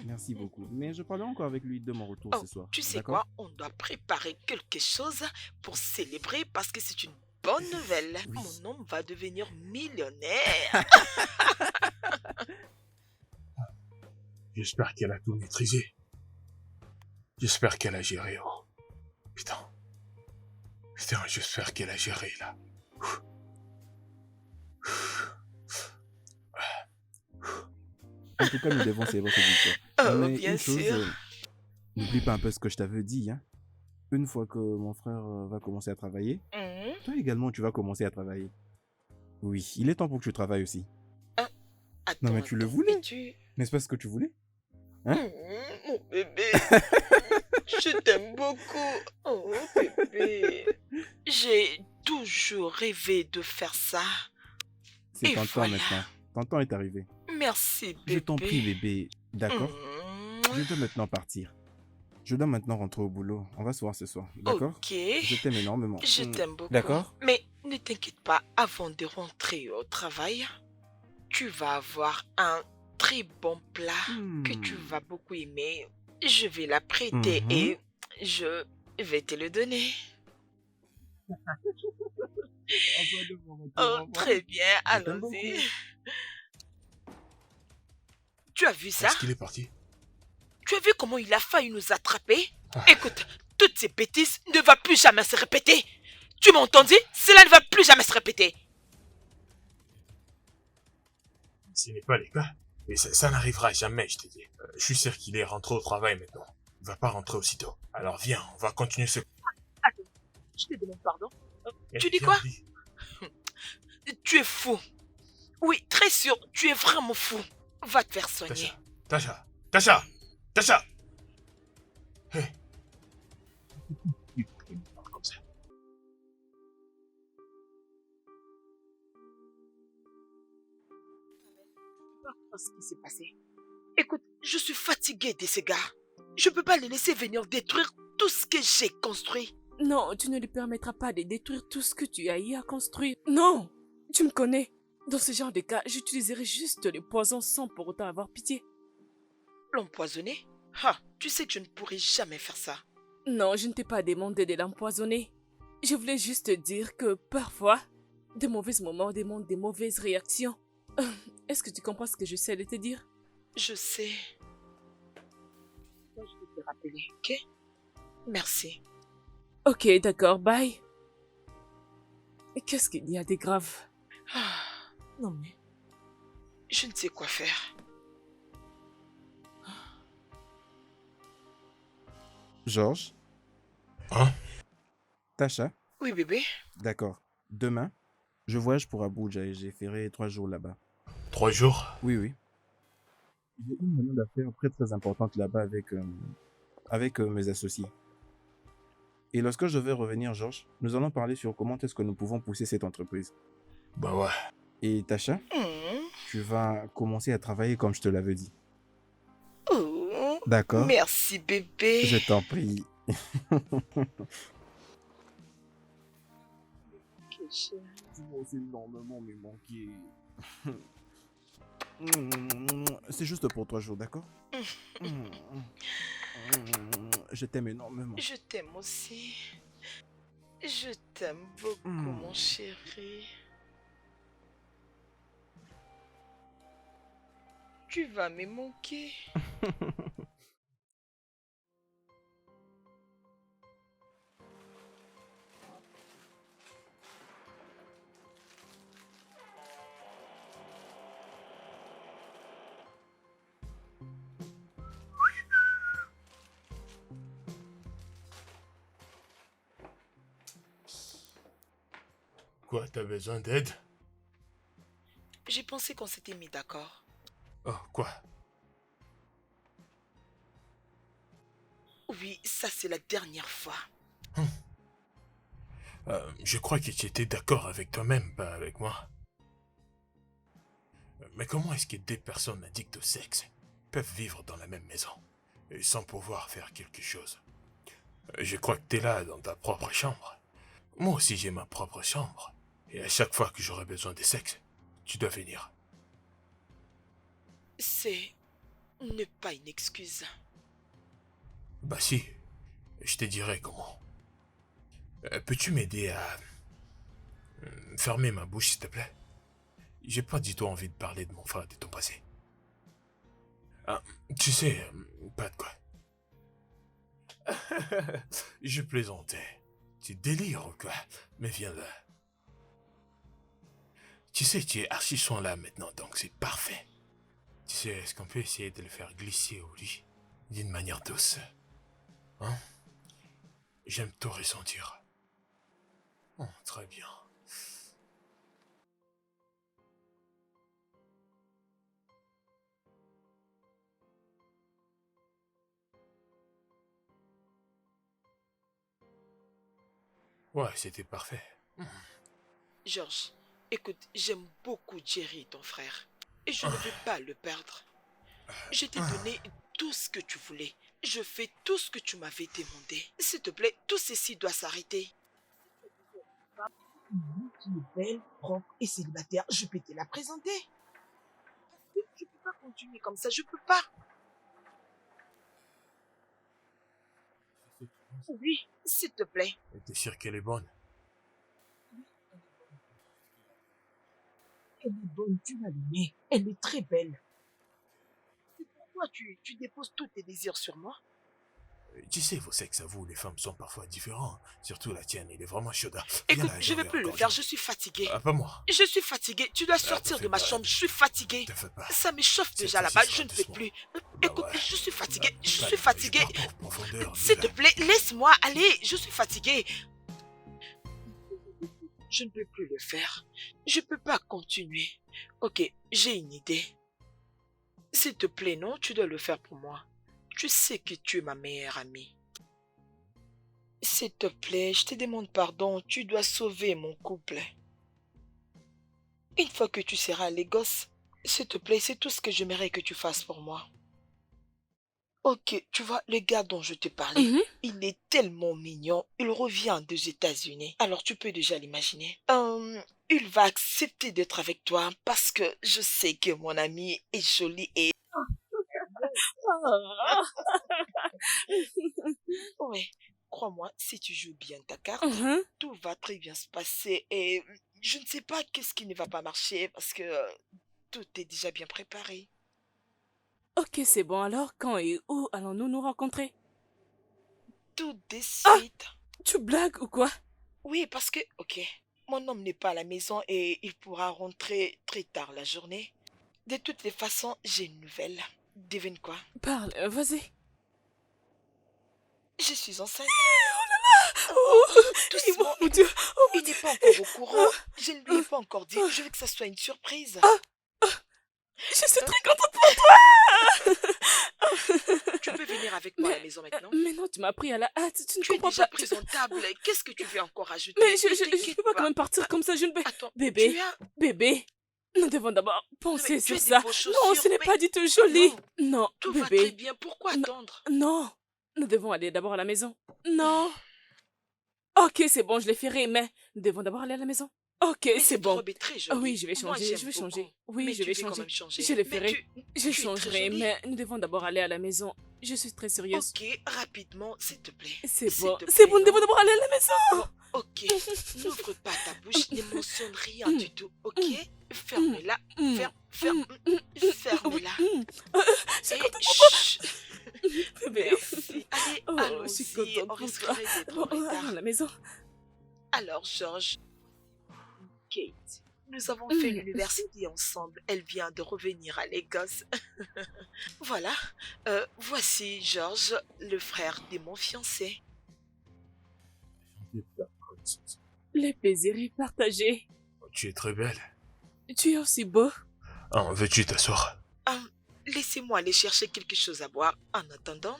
merci beaucoup. Mais je parlerai encore avec lui de mon retour Oh, ce soir, tu sais d'accord? quoi? On doit préparer quelque chose pour célébrer parce que c'est une bonne nouvelle. Oui. Mon homme va devenir millionnaire. J'espère qu'elle a tout maîtrisé. J'espère qu'elle a géré, oh. Putain, j'espère qu'elle a géré, là. En tout cas, nous devons célébrer cette victoire. Oh, Mais bien une chose, sûr. n'oublie pas un peu ce que je t'avais dit, hein. Une fois que mon frère va commencer à travailler, Mhm. toi également tu vas commencer à travailler. Oui, il est temps pour que tu travailles aussi. Non mais tu le Attends, voulais, mais tu... n'est-ce pas ce que tu voulais? Hein? Mon bébé, je t'aime beaucoup. Oh, bébé. J'ai toujours rêvé de faire ça. C'est Et ton temps voilà. maintenant. Ton temps est arrivé. Merci, Je t'en prie bébé. bébé, d'accord? Je Mhm. dois maintenant partir. Je dois maintenant rentrer au boulot. On va se voir ce soir, d'accord? Ok, Je t'aime énormément. je t'aime beaucoup. D'accord? Mais ne t'inquiète pas, avant de rentrer au travail, tu vas avoir un très bon plat que tu Hmm. vas beaucoup aimer. Je vais l'apprêter Mhm. et je vais te le donner. Oh, très bien, Je t'aime allons-y. beaucoup. Tu as vu ça? Est-ce qu'il est parti? Tu as vu comment il a failli nous attraper? Ah, Écoute, toutes ces bêtises ne vont plus jamais se répéter. Tu m'as entendu? Cela ne va plus jamais se répéter. ce n'est pas le cas. Et ça n'arrivera jamais, je te dis. Je suis sûr qu'il est rentré au travail maintenant. Il va pas rentrer aussitôt. Alors viens, on va continuer ce... Je te demande pardon. Tu dis Bien quoi? dit. Tu es fou. Oui, très sûr, tu es vraiment fou. Va te faire soigner. Tasha, Tasha, Tasha, Tasha. Hé. Tu me parles comme ça. Pas ce qui s'est passé. Écoute, je suis fatiguée de ces gars. Je peux pas les laisser venir détruire tout ce que j'ai construit. Non, tu ne lui permettras pas de détruire tout ce que tu as eu à construire. Non, tu me connais. Dans ce genre de cas, j'utiliserai juste le poison sans pour autant avoir pitié. L'empoisonner? Ah, tu sais que je ne pourrai jamais faire ça. Non, je ne t'ai pas demandé de l'empoisonner. Je voulais juste te dire que parfois, de mauvais moments demandent des mauvaises réactions. Est-ce que tu comprends ce que j'essaie de te dire? Je sais. Je vais te rappeler, ok? Merci. Ok, d'accord, bye. Et qu'est-ce qu'il y a de grave? Ah, non mais... Je ne sais quoi faire. Georges, Hein? Tasha, Oui, bébé. d'accord. Demain, je voyage pour Abuja et j'ai ferré 3 jours là-bas. 3 jours? Oui, oui. J'ai une réunion d'affaires très importante là-bas avec mes associés. Et lorsque je vais revenir, Georges, nous allons parler sur comment est-ce que nous pouvons pousser cette entreprise. Bah ouais. Et Tasha, Hmm. tu vas commencer à travailler comme je te l'avais dit. Oh, D'accord? merci, bébé. Je t'en prie. Tu m'as aussi énormément me manquer. C'est juste pour 3 jours, d'accord? Je t'aime énormément. Je t'aime aussi. Je t'aime beaucoup, mon chéri. Tu vas me manquer. Quoi, t'as besoin d'aide? J'ai pensé qu'on s'était mis d'accord. Oh, quoi? Oui, ça c'est la dernière fois. Je crois que tu étais d'accord avec toi-même, pas avec moi. Mais comment est-ce que deux personnes addictes au sexe peuvent vivre dans la même maison et sans pouvoir faire quelque chose? Je crois que t'es là dans ta propre chambre. Moi aussi j'ai ma propre chambre. Et à chaque fois que j'aurai besoin de sexe, tu dois venir. C'est... n'est pas une excuse. Bah si, je te dirai comment. Peux-tu m'aider à fermer ma bouche, s'il te plaît? J'ai pas du tout envie de parler de mon frère, de ton passé. Ah, tu sais, pas de quoi. Je plaisantais. Tu délires ou quoi? Mais viens là. Tu sais, tu es archi soin là maintenant, donc c'est parfait. Tu sais, est-ce qu'on peut essayer de le faire glisser au lit d'une manière douce? Hein? J'aime tout ressentir. Oh, très bien. Ouais, c'était parfait. Georges, écoute, j'aime beaucoup Jerry, ton frère. Et je ne veux pas le perdre. Je t'ai donné tout ce que tu voulais. Je fais tout ce que tu m'avais demandé. S'il te plaît, tout ceci doit s'arrêter. Qui est belle, propre et célibataire, je peux te la présenter. Je peux pas continuer comme ça, je peux pas. Oui, s'il te plaît. T'es sûr qu'elle est bonne? Elle est bonne, tu vas l'aimer. Elle est très belle. C'est pourquoi tu déposes tous tes désirs sur moi? Tu sais, vos sexes à vous, les femmes, sont parfois différents. Surtout la tienne, il est vraiment chaud. Écoute, je vais plus le faire, je suis fatiguée. Ah, pas moi. Je suis fatiguée, tu dois sortir de ma chambre, je suis fatiguée. Te fais pas. Ça me chauffe Cette déjà fois-ci, là-bas, ce je sera ne peux doucement. plus. Bah Écoute, ouais. je suis fatiguée, je Bah, suis fatiguée. je pars en profondeur, S'il viens te là. plaît, laisse-moi aller, je suis fatiguée. Je ne peux plus le faire. Je peux pas continuer. Ok, j'ai une idée. S'il te plaît, non, tu dois le faire pour moi. Tu sais que tu es ma meilleure amie. S'il te plaît, je te demande pardon, tu dois sauver mon couple. Une fois que tu seras à Lagos, s'il te plaît, c'est tout ce que j'aimerais que tu fasses pour moi. Ok, tu vois, le gars dont je te parlais, Mhm. il est tellement mignon. Il revient des États-Unis. Alors tu peux déjà l'imaginer. Il va accepter d'être avec toi parce que je sais que mon ami est joli et... Ah. Ouais, crois-moi, si tu joues bien ta carte, Mhm. tout va très bien se passer et je ne sais pas qu'est-ce qui ne va pas marcher parce que tout est déjà bien préparé. Ok, c'est bon alors, quand et où allons-nous nous rencontrer? Tout de Ah, suite. tu blagues ou quoi? Oui, parce que, ok, mon homme n'est pas à la maison et il pourra rentrer très tard la journée. De toutes les façons, j'ai une nouvelle. Devine quoi? Parle, vas-y. Je suis enceinte. Oh, Doucement, mon Dieu, oh mon il n'est Dieu. pas encore au courant. Je ne lui ai Ah, pas encore dit. Je veux que ça soit une surprise. ah, je suis Hein? très contente pour toi. Tu peux venir avec moi à la maison maintenant? Mais non, tu m'as pris à la hâte, tu ne Tu es comprends déjà pas. présentable. Qu'est-ce que tu veux encore Mais ajouter? Ne je t'inquiète peux pas quand pas. même partir comme ça, je ne vais... Attends, tu Bébé, as... bébé, nous devons d'abord Non, mais penser tu sur as des ça. beaux Non, ce chaussures. n'est Mais pas du tout joli. non, Non, tout va très bébé, bien. Pourquoi non, attendre? non, nous devons aller d'abord à la maison. Non. Ok, c'est bon, je les ferai, mais nous devons d'abord aller à la maison. Ok, Mais c'est cette bon. robe est très Ah oui, jolie. je vais Moi, changer, je j'aime vais beaucoup. changer. Oui, Mais je tu vais veux quand même changer. changer. Je les Mais ferai. Je tu es très changerai, jolie. mais nous devons d'abord aller à la maison. Je suis très sérieuse. Ok, rapidement, s'il te plaît. C'est S'il bon, te c'est plaît, bon, nous devons non? d'abord aller à la maison. Bon, ok. N'ouvre pas ta bouche, ne mentionne rien Hum, du tout, ok? hum, hum, Ferme-la, hum, ferme, ferme, hum, hum, oui, ferme-la. je suis Et contente pour toi, chut. bébé. Merci. Allez, Oh, je suis allons-y, contente on pour toi. risquerait d'être Bon, en allons à retard. la maison. Alors, Georges, Kate, nous avons fait Hum, l'université ensemble. Elle vient de revenir à Lagos. Voilà. Voici Georges, le frère de mon fiancé. Le plaisir est partagé. Tu es très belle. Tu es aussi beau. Ah, veux-tu t'asseoir? Hum, Laissez-moi aller chercher quelque chose à boire. En attendant,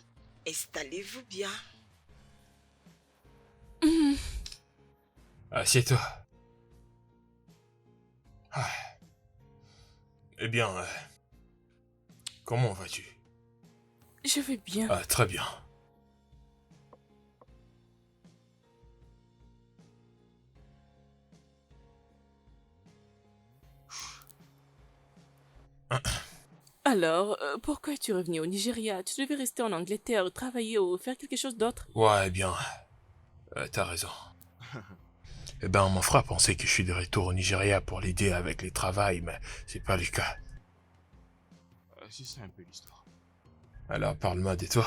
installez-vous bien. Hum, Assieds-toi. Ah. Eh bien, comment vas-tu? Je vais bien. Ah, très bien. Alors, pourquoi es-tu revenu au Nigeria? Tu devais rester en Angleterre, travailler ou faire quelque chose d'autre. Ouais, eh bien, t'as raison. Eh ben, mon frère pensait que je suis de retour au Nigeria pour l'aider avec les travails, mais c'est pas le cas. C'est ça un peu l'histoire. Alors, parle-moi de toi.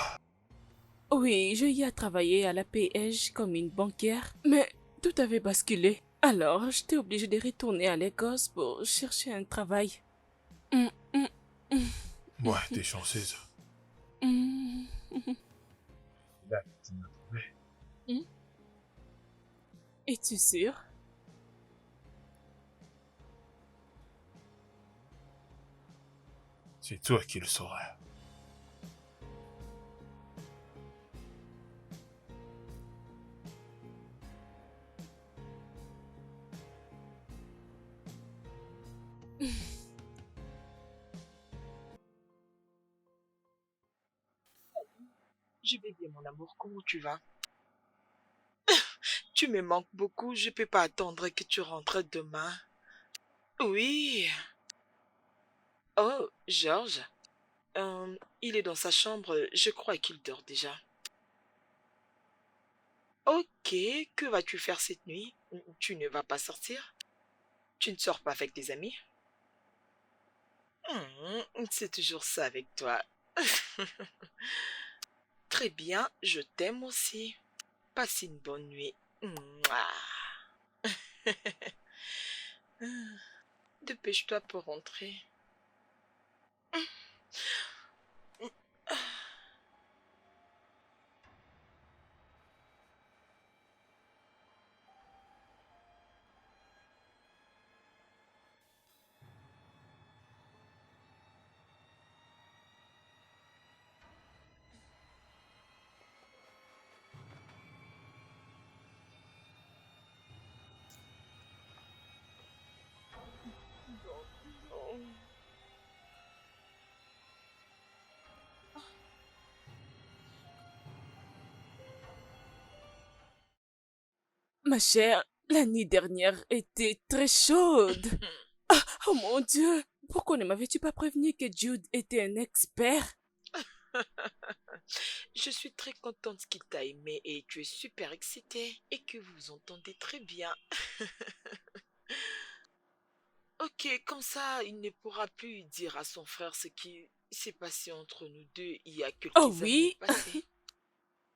Oui, je y ai travaillé à la PH comme une banquière, mais tout avait basculé. Alors, j'étais obligée de retourner à Lagos pour chercher un travail. Hum, hum, hum, Ouais, t'es chanceuse. hum, Là, tu m'as trouvé. hum. Es-tu sûr? C'est toi qui le sauras. Je vais bien, mon amour. Comment tu vas? Tu me manques beaucoup. Je peux pas attendre que tu rentres demain. Oui. Oh, Georges. Il est dans sa chambre. Je crois qu'il dort déjà. Ok. Que vas-tu faire cette nuit? Tu ne vas pas sortir? Tu ne sors pas avec tes amis? C'est toujours ça avec toi. Très bien. Je t'aime aussi. Passe une bonne nuit. Mouah. Dépêche-toi pour rentrer. Ma chère, la nuit dernière était très chaude. Ah, oh mon Dieu, pourquoi ne m'avais-tu pas prévenu que Jude était un expert? Je suis très contente qu'il t'a aimé et tu es super excitée et que vous vous entendez très bien. Ok, comme ça, il ne pourra plus dire à son frère ce qui s'est passé entre nous deux il y a Oh quelques années oui. passées.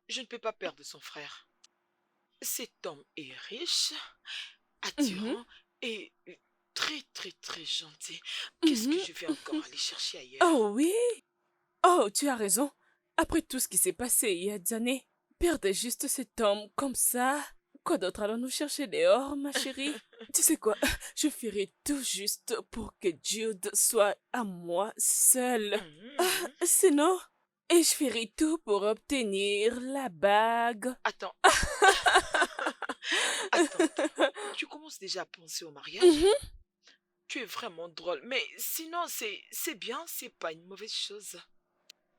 Je ne peux pas perdre son frère. Cet homme est riche, Mhm, attirant et très très très gentil. Qu'est-ce que mhm. je vais encore aller chercher ailleurs? Oh oui. Oh, tu as raison. Après tout ce qui s'est passé il y a des années, perdre juste cet homme comme ça. Quoi d'autre allons-nous chercher dehors, ma chérie? Tu sais quoi? Je ferai tout juste pour que Jude soit à moi seul. Mhm. Sinon, et je ferai tout pour obtenir la bague. Attends, attends, tu commences déjà à penser au mariage? Mhm, Tu es vraiment drôle, mais sinon c'est bien, c'est pas une mauvaise chose.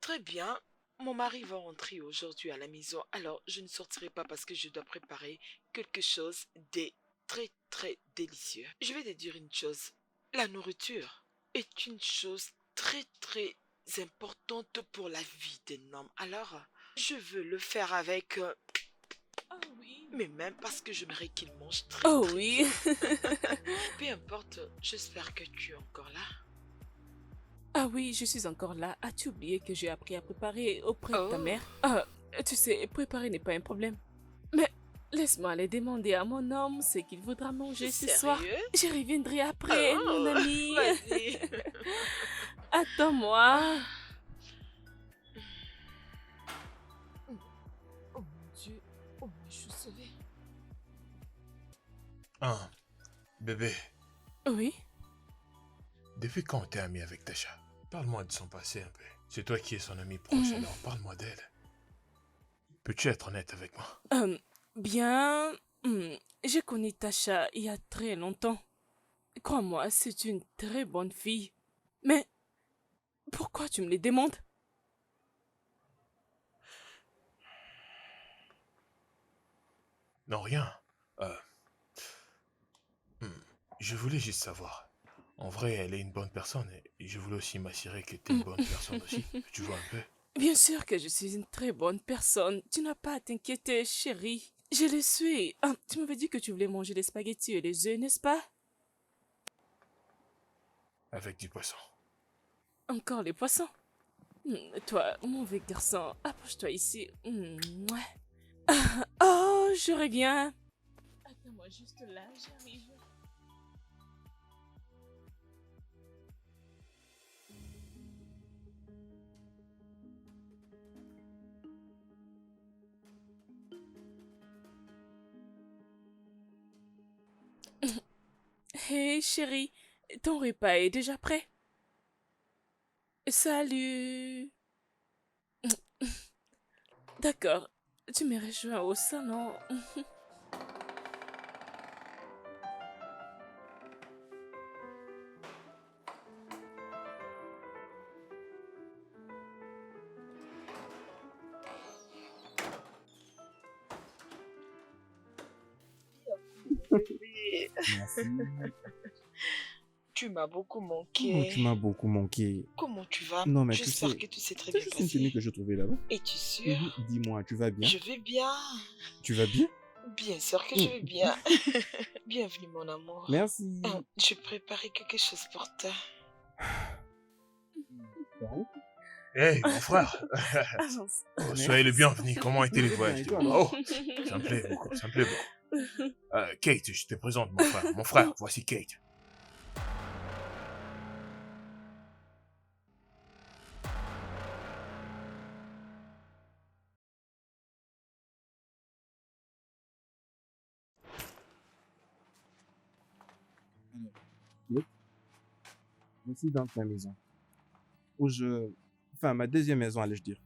Très bien. Mon mari va rentrer aujourd'hui à la maison, alors je ne sortirai pas parce que je dois préparer quelque chose de très très délicieux. Je vais te dire une chose. La nourriture est une chose très très importante pour la vie d'un homme. Alors, je veux le faire avec Oh oui. mes mains parce que j'aimerais qu'il mange très Oh très oui. bien. Peu importe, j'espère que tu es encore là. Ah oui, je suis encore là. As-tu oublié que j'ai appris à préparer auprès de ta Oh, mère? Ah, tu sais, préparer n'est pas un problème. Mais laisse-moi aller demander à mon homme ce qu'il voudra manger ce soir. sérieux? Je reviendrai après, mon Oh, ami. vas-y. Attends-moi. Oh mon Dieu, oh je suis sauvée. Hein, bébé, Oui. depuis quand t'es ami avec Tasha? Parle-moi de son passé un peu. C'est toi qui es son ami proche, Hmm. alors parle-moi d'elle. Peux-tu être honnête avec moi? Bien, j'ai connu Tasha il y a très longtemps. Crois-moi, c'est une très bonne fille. Mais pourquoi tu me les demandes? Non, rien. Euh, hmm, je voulais juste savoir. En vrai, elle est une bonne personne et je voulais aussi m'assurer que t'es une bonne personne aussi. Tu vois un peu? Bien sûr que je suis une très bonne personne. Tu n'as pas à t'inquiéter, chérie. Je le suis. Ah, tu m'avais dit que tu voulais manger les spaghettis et les œufs, n'est-ce pas? Avec du poisson. Encore les poissons. Toi, mauvais garçon, approche-toi ici. Mouah. Oh, je reviens. Attends-moi juste là, j'arrive. Hé, chérie, ton repas est déjà prêt? Salut. D'accord, tu me rejoins au salon. Bébé, Merci. tu m'as beaucoup Oh, manqué. tu m'as beaucoup manqué. Comment tu vas? Non, mais tu J'espère sais, que tout s'est très c'est bien juste une tenue passé. que je trouvais là-bas. Es-tu sûr? Dis-moi, tu vas bien? Je vais bien. Tu vas bien? Bien sûr que je vais bien. Bienvenue mon amour. Merci. Je préparais quelque chose pour toi. Hey, mon frère! Avance. Oh, soyez le bienvenu. Comment était le Très bien, voyage et de toi, là-bas? alors? Oh, ça me plaît beaucoup, ça me plaît beaucoup. Kate, je te présente mon frère. Mon frère, voici Kate. Voici donc ma maison. Où je... Enfin, ma deuxième maison, allais-je dire.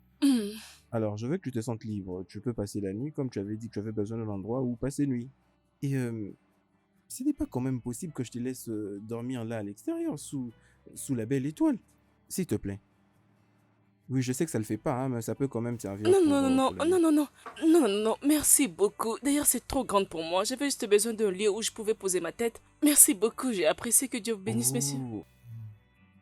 Alors, je veux que tu te sentes libre. Tu peux passer la nuit, comme tu avais dit que tu avais besoin d'un endroit où passer nuit. Et ce n'est pas quand même possible que je te laisse dormir là à l'extérieur, sous la belle étoile. S'il te plaît. Oui, je sais que ça le fait pas, hein, mais ça peut quand même servir Non, pour, non, non, non, pour la non, vie. non, non, non, non, non, merci beaucoup. D'ailleurs, c'est trop grande pour moi. J'avais juste besoin d'un lieu où je pouvais poser ma tête. Merci beaucoup, j'ai apprécié. Que Dieu vous bénisse, messieurs. Oh,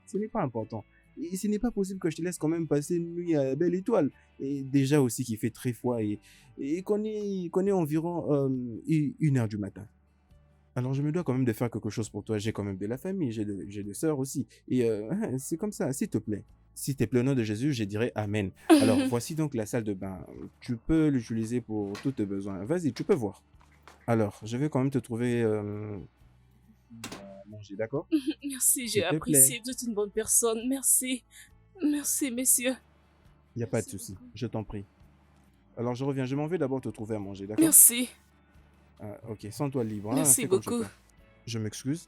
ce n'est pas important. Et ce n'est pas possible que je te laisse quand même passer une nuit à Belle Étoile. Et déjà aussi qu'il fait très froid et qu'on est environ 1 heure du matin. Alors je me dois quand même de faire quelque chose pour toi. J'ai quand même de la famille, j'ai des sœurs aussi. Et c'est comme ça, s'il te plaît. S'il te plaît, au nom de Jésus, je dirais Amen. Alors voici donc la salle de bain. Tu peux l'utiliser pour tous tes besoins. Vas-y, tu peux voir. Alors, je vais quand même te trouver à manger, d'accord? Merci, j'ai S'il te plaît. apprécié. Vous êtes une bonne personne. Merci. Merci, messieurs. Il n'y a pas de Merci souci, beaucoup. je t'en prie. Alors je reviens, je m'en vais d'abord te trouver à manger, d'accord? Merci. Ah, ok, sens-toi libre, hein, Merci fais comme chez beaucoup. toi. Je m'excuse.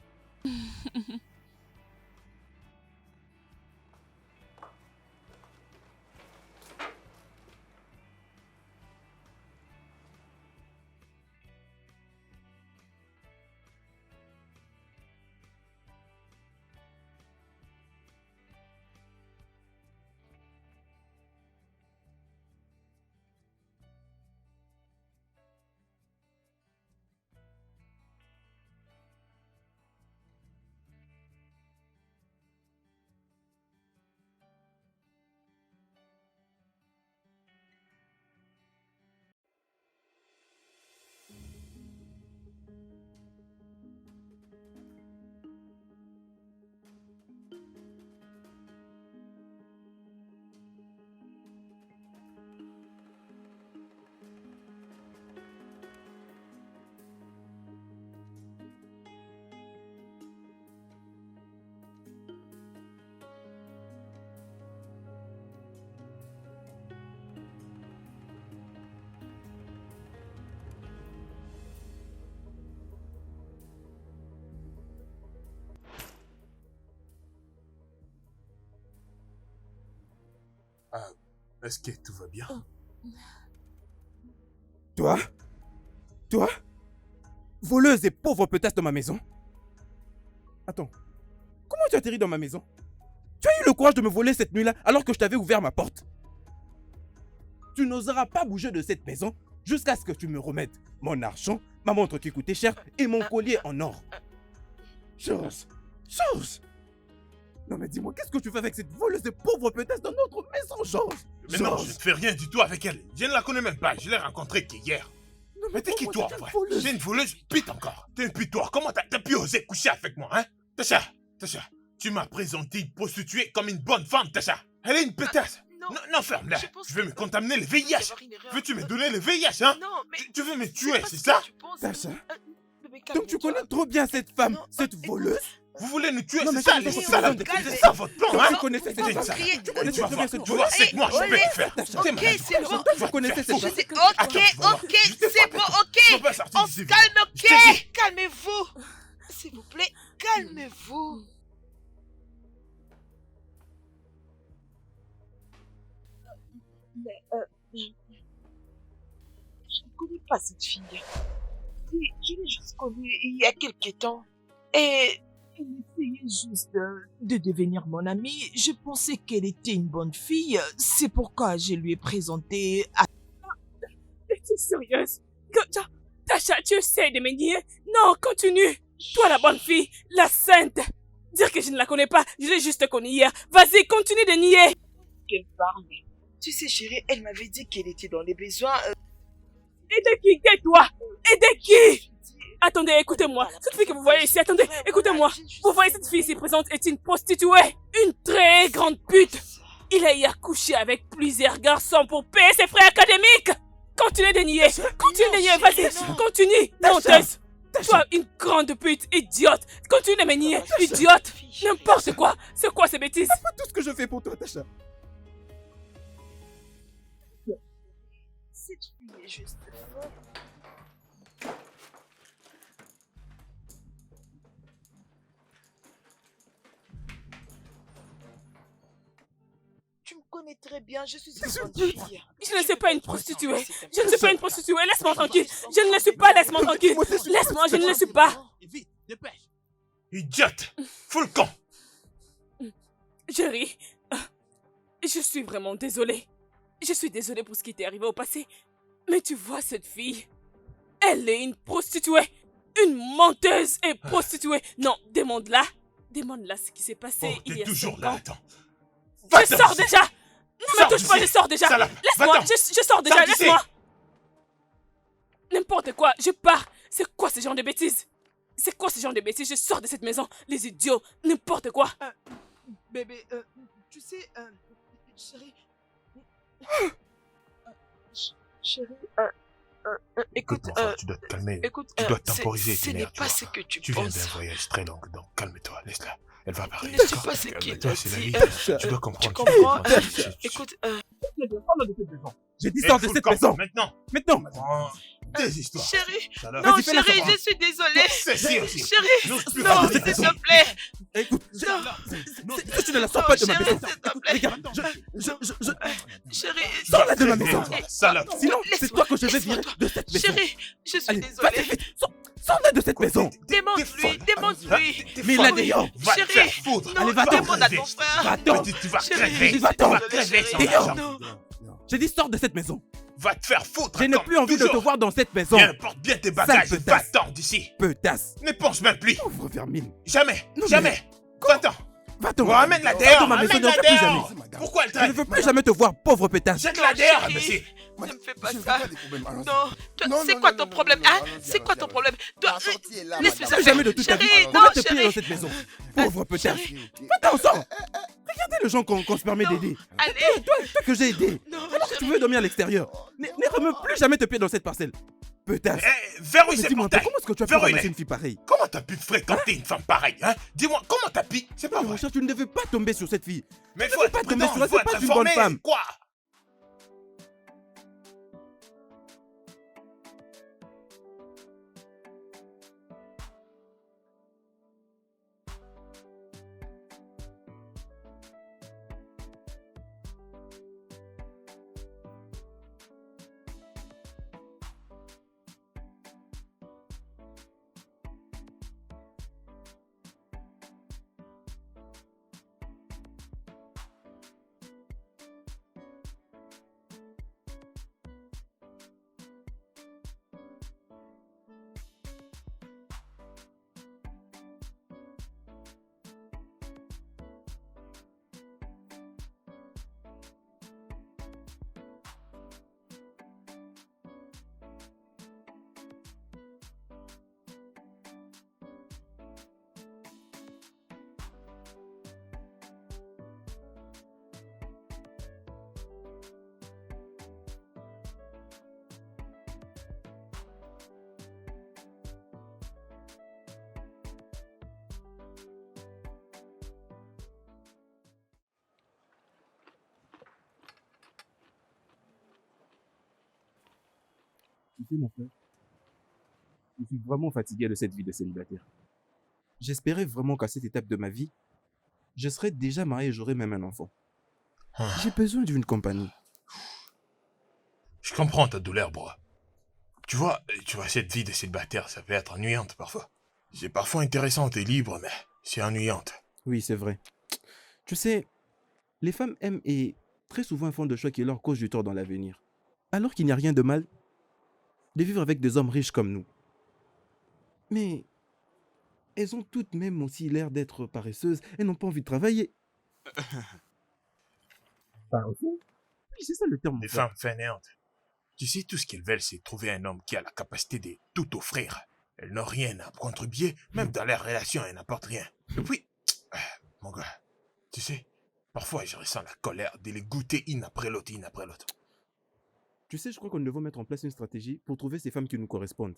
Ah, est-ce que tout va bien? Toi? Toi? Voleuse et pauvre peut-être dans ma maison? Attends, comment tu as atterri dans ma maison? Tu as eu le courage de me voler cette nuit-là alors que je t'avais ouvert ma porte? Tu n'oseras pas bouger de cette maison jusqu'à ce que tu me remettes mon argent, ma montre qui coûtait cher et mon collier en or. Chose! Chose! Non mais dis-moi, qu'est-ce que tu fais avec cette voleuse et pauvre peut-être dans notre maison, Georges? Mais non, je ne fais rien du tout avec elle. Je ne la connais même pas. Je l'ai rencontrée qu'hier. Non, Mais t'es qui toi, en vrai? J'ai une voleuse pute encore. T'es une pute toi. Comment t'as pu oser coucher avec moi, hein? Tasha, tu m'as présenté une prostituée comme une bonne femme, Tasha. Elle est une pétasse. Non, ferme-la. Je veux me contaminer le VIH. Veux-tu me donner le VIH, hein? Non, mais Tu veux me tuer, c'est ça? Tasha, Bébé, donc tu calme-toi. connais trop bien cette femme, Non, cette écoute. voleuse? Vous voulez nous tuer, Non, mais c'est ça, calme-toi, c'est ça, calme-toi. c'est ça votre plan, Donc hein? tu connaissais cette C'est femme? ça. crier. Tu connaissais Tu vas très bien voir, cette tu vois, voleuse? c'est que moi, je vais te faire. Tasha, Ok, c'est bon. tu connaissais cette femme? Ok, c'est bon, Tu vas ok. pas sortir On d'ici, se calme, Je t'ai dit. ok. Calmez-vous. S'il vous plaît, calmez-vous. Mais, je ne connais pas cette fille. Je l'ai juste connue il y a quelques temps. Et elle essayait juste de devenir mon amie. Je pensais qu'elle était une bonne fille. C'est pourquoi je lui ai présenté à... Es-tu sérieuse? Tasha, tu essaies de me nier? Non, continue. Toi, la bonne fille, la sainte. Dire que je ne la connais pas, je l'ai juste connue hier. Vas-y, continue de nier. qu'elle parle. Tu sais, chérie, elle m'avait dit qu'elle était dans les besoins. Et de qui? Tais-toi. Et de qui? Attendez, écoutez-moi. Cette fille que vous voyez ici, attendez, écoutez-moi. Vous voyez cette fille ici présente est une prostituée. Une très grande pute. Il a hier couché avec plusieurs garçons pour payer ses frais académiques. Continue de nier. Continue de nier, vas-y. Continue. Menteuse. Toi, une grande pute, idiote. Continue de me nier, idiote. N'importe quoi. C'est quoi ces bêtises? C'est pas tout ce que je fais pour toi, Tasha. Cette fille est juste folle. Tu me connais très bien, je suis une bonne fille. Je ne suis pas une prostituée. Je ne suis pas une prostituée. Laisse-moi tranquille. Je ne le suis pas. Laisse-moi tranquille. Laisse-moi, je ne le suis pas. Vite, dépêche. Idiote! Fous le camp! Jerry, Je suis vraiment désolée. Je suis désolée pour ce qui t'est arrivé au passé. Mais tu vois cette fille, elle est une prostituée. Une menteuse et prostituée. Non, demande-la. Demande-la ce qui s'est passé Oh, il y t'es a toujours 5 là, ans. attends. Je sors déjà. Ne me touche pas, je sors déjà. Salope, Laisse-moi, va-t'en. je sors déjà, Sors d'ici. laisse-moi. N'importe quoi, je pars. C'est quoi ce genre de bêtises? C'est quoi ce genre de bêtises? Je sors de cette maison. Les idiots, n'importe quoi. Bébé, tu sais, chérie. Chérie, écoute, Écoute, mon frère, tu dois te calmer. écoute, Tu dois c'est- temporiser ce tes n'est nerfs, pas tu ce vois. que tu Tu viens penses. d'un voyage très long, donc calme-toi, laisse-la. Elle va parler. Ne sais d'accord? pas ce qu'il Calme-toi, a c'est la dit. vie. Tu dois Tu comprendre. comprends? Tu- Écoute, J'ai dit Eh, sors de fous le cette camp, maison. Maintenant. Maintenant. Prends tes histoires. chérie, Salope. non, Vas-y, fais-la chérie, sortir. je suis désolée. Ceci aussi. Chérie, N'ose plus non, parler s'il de cette te façon. plaît. Écoute, Non, si tu ne la sors Non, pas de ma chérie, maison. s'il te Écoute, plaît. regarde, Chérie, sors-la de ma Très maison. bien, toi, salope. Sinon, c'est Laisse-moi, toi que je vais laisse-moi, virer toi. de cette maison. chérie, je suis Allez, désolée. vas-y, vite. Sors-la de cette maison. Démonte-lui, démonte-lui. Mais là, dehors. Va te Chérie, faire foutre. non, Allez, va-t'en. demande à ton frère. Va-t'en. Tu vas Chérie, crever. va-t'en. Tu vas crever sans Chérie, argent. non. J'ai dit sors de cette maison. Va te faire foutre. Je n'ai comme plus envie de te toujours. voir dans cette maison. Viens, porte bien tes bagages. Sale petasse. Va-t'en d'ici. Petasse. Ne pense même plus. Pauvre vermine. Jamais. Non, mais- Jamais. Va-t'en. Va-t'en. Ramène-la Va dehors. dans ma maison, Ramène-la ne reviens plus dehors. jamais. Pourquoi elle Je ne traîne? veux plus jamais te voir, pauvre pétasse. Jette-la dehors, Chérie, monsieur. Ne me fais pas Je veux ça. pas des problèmes, allons-y. Non, toi, Non, c'est non, quoi non, ton non, problème, non, non, hein? allons-y, C'est quoi ton allons-y, problème? Toi, La sortie est là, laisse-moi madame. Plus jamais de toute ta vie. Chérie, On non, va te payer chérie. dans cette maison. Pauvre pétasse. Va-t'en, sors. Regardez le gens qu'on se permet Non. d'aider. Allez, Toi que j'ai aidé. non, Alors que tu chérie. veux dormir à l'extérieur. Ne remets plus jamais tes pieds dans cette parcelle. Pétasse. Verrouille Mais ces dis-moi, portails. comment est-ce que tu as pu Verrouille-les. ramasser une fille pareille? Comment t'as pu fréquenter une femme pareille, hein? Dis-moi, comment t'as pu? C'est pas Non, mon vrai. cher, tu ne devais pas tomber sur cette fille. Mais tu faut veux être pas tomber prudent, sur elle, faut c'est pas être une bonne informé. femme. Quoi? Tu sais, mon frère, je suis vraiment fatigué de cette vie de célibataire. J'espérais vraiment qu'à cette étape de ma vie, je serais déjà marié et j'aurais même un enfant. Ah. J'ai besoin d'une compagnie. Je comprends ta douleur, bro. Tu vois, cette vie de célibataire, ça peut être ennuyante parfois. C'est parfois intéressante et libre, mais c'est ennuyante. Oui, c'est vrai. Tu sais, les femmes aiment et très souvent font des choix qui leur causent du tort dans l'avenir. Alors qu'il n'y a rien de mal de vivre avec des hommes riches comme nous. Mais elles ont toutes même aussi l'air d'être paresseuses et n'ont pas envie de travailler. Paresseux? Oui, c'est ça le terme. mon Des frère. femmes fainéantes. Tu sais, tout ce qu'elles veulent, c'est trouver un homme qui a la capacité de tout offrir. Elles n'ont rien à contribuer, même dans leurs relations, elles n'apportent rien. Et puis, mon gars, tu sais, parfois je ressens la colère de les goûter une après l'autre, une après l'autre. Tu sais, je crois qu'on devrait mettre en place une stratégie pour trouver ces femmes qui nous correspondent.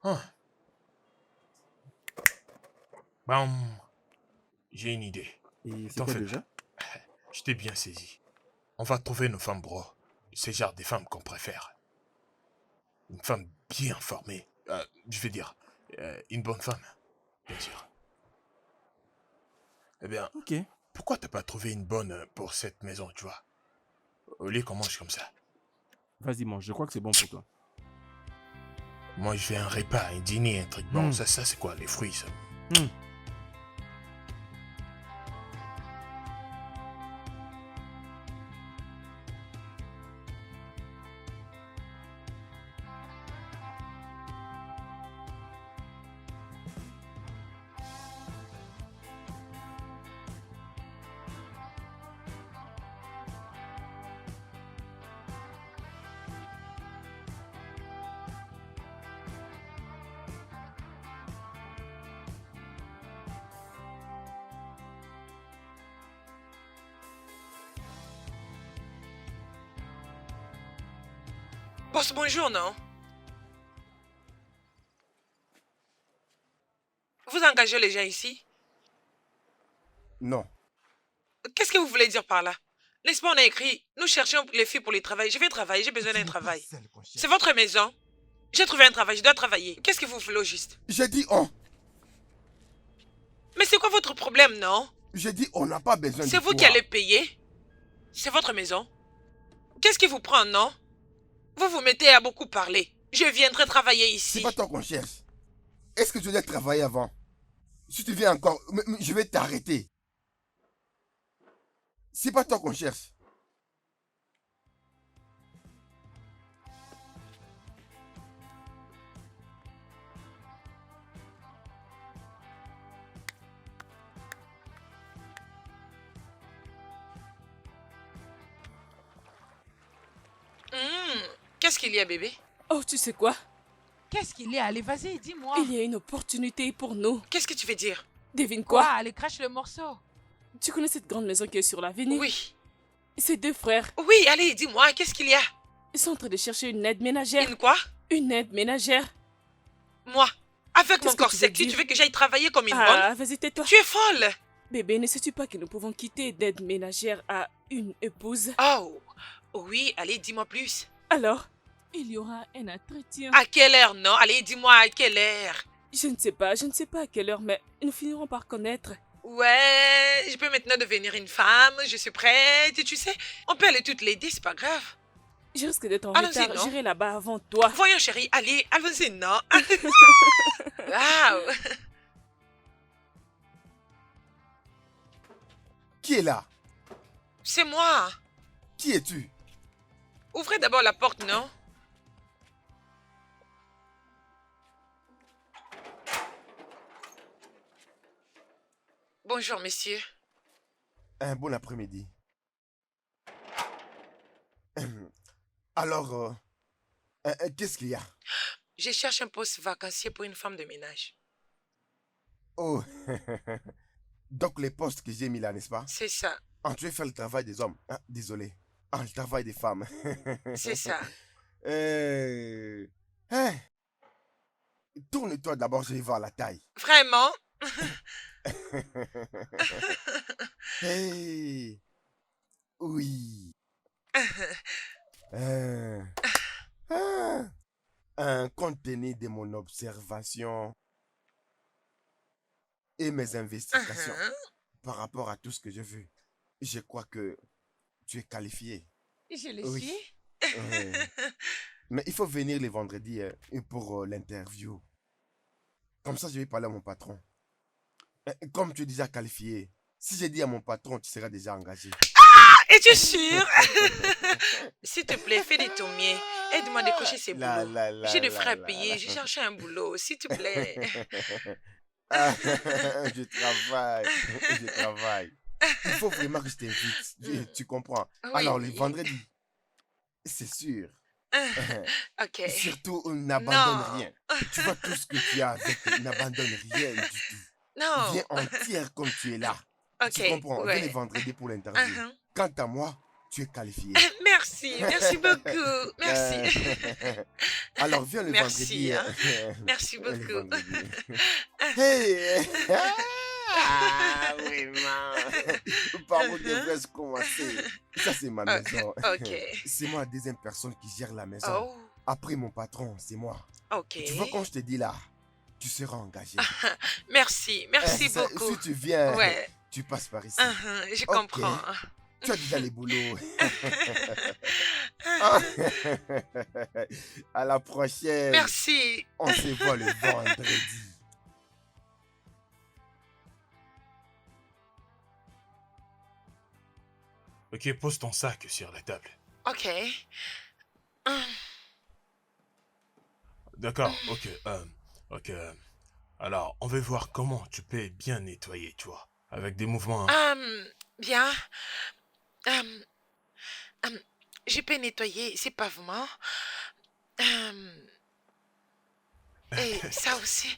Ah. Bam. J'ai une idée. Et c'est T'en quoi fais déjà? Je t'ai bien saisi. On va trouver nos femmes, bro. C'est genre des femmes qu'on préfère. Une femme bien formée. Je veux dire, une bonne femme, bien sûr. Eh bien, Ok. pourquoi t'as pas trouvé une bonne pour cette maison, tu vois? Au lieu qu'on mange comme ça. Vas-y, mange. Je crois que c'est bon pour toi. Moi, je fais un repas, un dîner, un truc. Bon, Mm. ça c'est quoi? Les fruits, ça. Mm. Boss, bonjour, non? Vous engagez les gens ici? Non. Qu'est-ce que vous voulez dire par là? N'est-ce pas, on a écrit, nous cherchons les filles pour les travail. Je vais travailler, j'ai besoin d'un travail. C'est votre maison. J'ai trouvé un travail, je dois travailler. Qu'est-ce que vous voulez au juste? J'ai dit on. Mais c'est quoi votre problème, non? J'ai dit on n'a pas besoin de C'est vous toi. qui allez payer. C'est votre maison. Qu'est-ce qui vous prend, non? Vous vous mettez à beaucoup parler. Je viendrai travailler C'est ici. pas toi qu'on cherche. Est-ce que tu dois travailler avant? Si tu viens encore, je vais t'arrêter. C'est pas toi qu'on cherche. Qu'est-ce qu'il y a, bébé? Oh, tu sais quoi? Qu'est-ce qu'il y a? Allez, vas-y, dis-moi. Il y a une opportunité pour nous. Qu'est-ce que tu veux dire? Devine Quoi? quoi? Allez, crache le morceau. Tu connais cette grande maison qui est sur l'avenue? Oui. Ces deux frères, Oui, allez, dis-moi, qu'est-ce qu'il y a? ils sont en train de chercher une aide ménagère. Une quoi? Une aide ménagère. Moi, avec mon Qu'est-ce que corps tu veux sec, dire? tu veux que j'aille travailler comme une Ah, vas-y, tais-toi. bonne? Tu es folle! Bébé, ne sais-tu pas que nous pouvons quitter d'aide ménagère à une épouse? Oh, oui, allez, dis-moi plus. Alors, il y aura un entretien. À quelle heure, non? Allez, dis-moi à quelle heure? Je ne sais pas à quelle heure, mais nous finirons par connaître. Ouais, je peux maintenant devenir une femme, je suis prête, tu sais. On peut aller toutes les 10, c'est pas grave. Je risque d'être en Allons-y, retard. non? J'irai là-bas avant toi. Voyons, chérie, allez, allons-y, non? Waouh! Qui est là? C'est moi. Qui es-tu? Ouvrez d'abord la porte, non? Bonjour, messieurs. Un bon après-midi. Alors, qu'est-ce qu'il y a? Je cherche un poste vacancier pour une femme de ménage. Oh, donc les postes que j'ai mis là, n'est-ce pas? C'est ça, Tu veux faire le travail des hommes. Ah, désolé. Le travail des femmes. c'est ça. Hein? Tourne-toi d'abord, je vais voir la taille. Vraiment? Hey! Oui. Compte tenu de mon observation et mes investigations par rapport à tout ce que j'ai vu, je crois que tu es qualifié. Je le Oui. suis. Mais il faut venir les vendredis pour l'interview. Comme ça, je vais parler à mon patron. Comme tu es déjà qualifié, si j'ai dit à mon patron, tu seras déjà engagé. Es-tu sûr? S'il te plaît, fais de ton mieux. Aide-moi à décrocher ces boulots. J'ai des frais à payer, j'ai cherché un boulot, s'il te plaît. Je travaille, je travaille. Il faut vraiment que je t'invite, tu comprends. Oui. Alors, les vendredis, c'est sûr. Ok. Surtout, n'abandonne Non. rien. Tu vois tout ce que tu as avec, n'abandonne rien du tout. Non. Viens entière comme tu es là. Ok. Tu comprends? Viens les Ouais. vendredis pour l'interview. Quant à moi, tu es qualifié. Merci, merci beaucoup. Merci. Alors, viens le Merci, vendredi. hein. Merci Le beaucoup. vendredi. Hey! Vraiment. Par où devrais-je commencer? Ça, c'est ma maison. Ok. C'est moi la deuxième personne qui gère la maison. Oh, Après mon patron, c'est moi. ok. Tu vois, quand je te dis là, tu seras engagé. Merci, merci beaucoup. Si tu viens, Ouais. tu passes par ici. Je Ok. comprends. Tu as déjà les boulots. À la prochaine. Merci. On se voit le vendredi. Ok, pose ton sac sur la table. Ok. D'accord, ok. Ok. Alors, on va voir comment tu peux bien nettoyer, tu vois. Avec des mouvements. Bien. Je peux nettoyer ces pavements. Et ça aussi.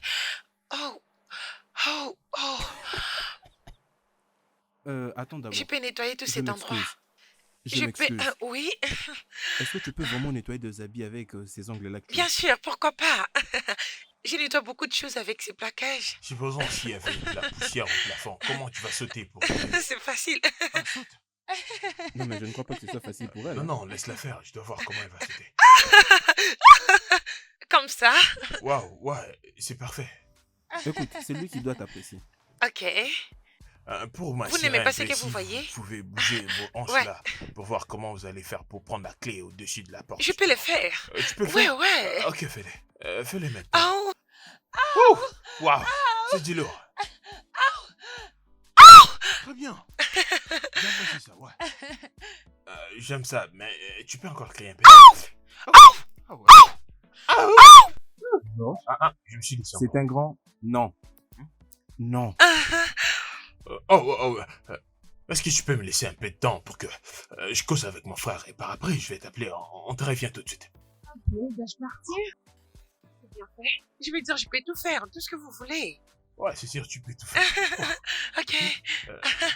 Oh. Oh. Oh. Attends d'abord. Je peux nettoyer tout Je cet endroit. m'excuse. Je Je peux... m'excuse. oui, Est-ce que tu peux vraiment nettoyer des habits avec ces ongles-là que tu bien as? sûr, pourquoi pas. Je nettoie beaucoup de choses avec ces plaquages. Supposons s'il y avait de la poussière au plafond, comment tu vas sauter pour nettoyer? C'est facile. Ah, saute. Non, mais je ne crois pas que ce soit facile pour elle. Non, hein. non, laisse-la faire, je dois voir comment elle va sauter. Comme ça. Waouh, ouais, c'est parfait. Écoute, c'est lui qui doit t'apprécier. Ok. Pour ma Vous n'aimez sirène, pas ce que Bessie, vous voyez? vous pouvez bouger vos hanches Ouais. là pour voir comment vous allez faire pour prendre la clé au-dessus de la porte. Je peux le faire. Tu peux le Ouais, faire? ouais. Ok, fais-les. Fais-les maintenant. Oh, Ouh, waouh, c'est du lourd. Très bien. J'apprécie ça, ouais. J'aime ça, mais tu peux encore crier un peu. Ah ouais. Non. Je me suis dit ça. C'est un grand non. Non. Est-ce que tu peux me laisser un peu de temps pour que je cause avec mon frère et par après je vais t'appeler, on te revient tout de suite. dois-je partir? C'est bien fait. Je veux dire, je peux tout faire, tout ce que vous voulez. Ouais, c'est sûr, tu peux tout faire. Ok.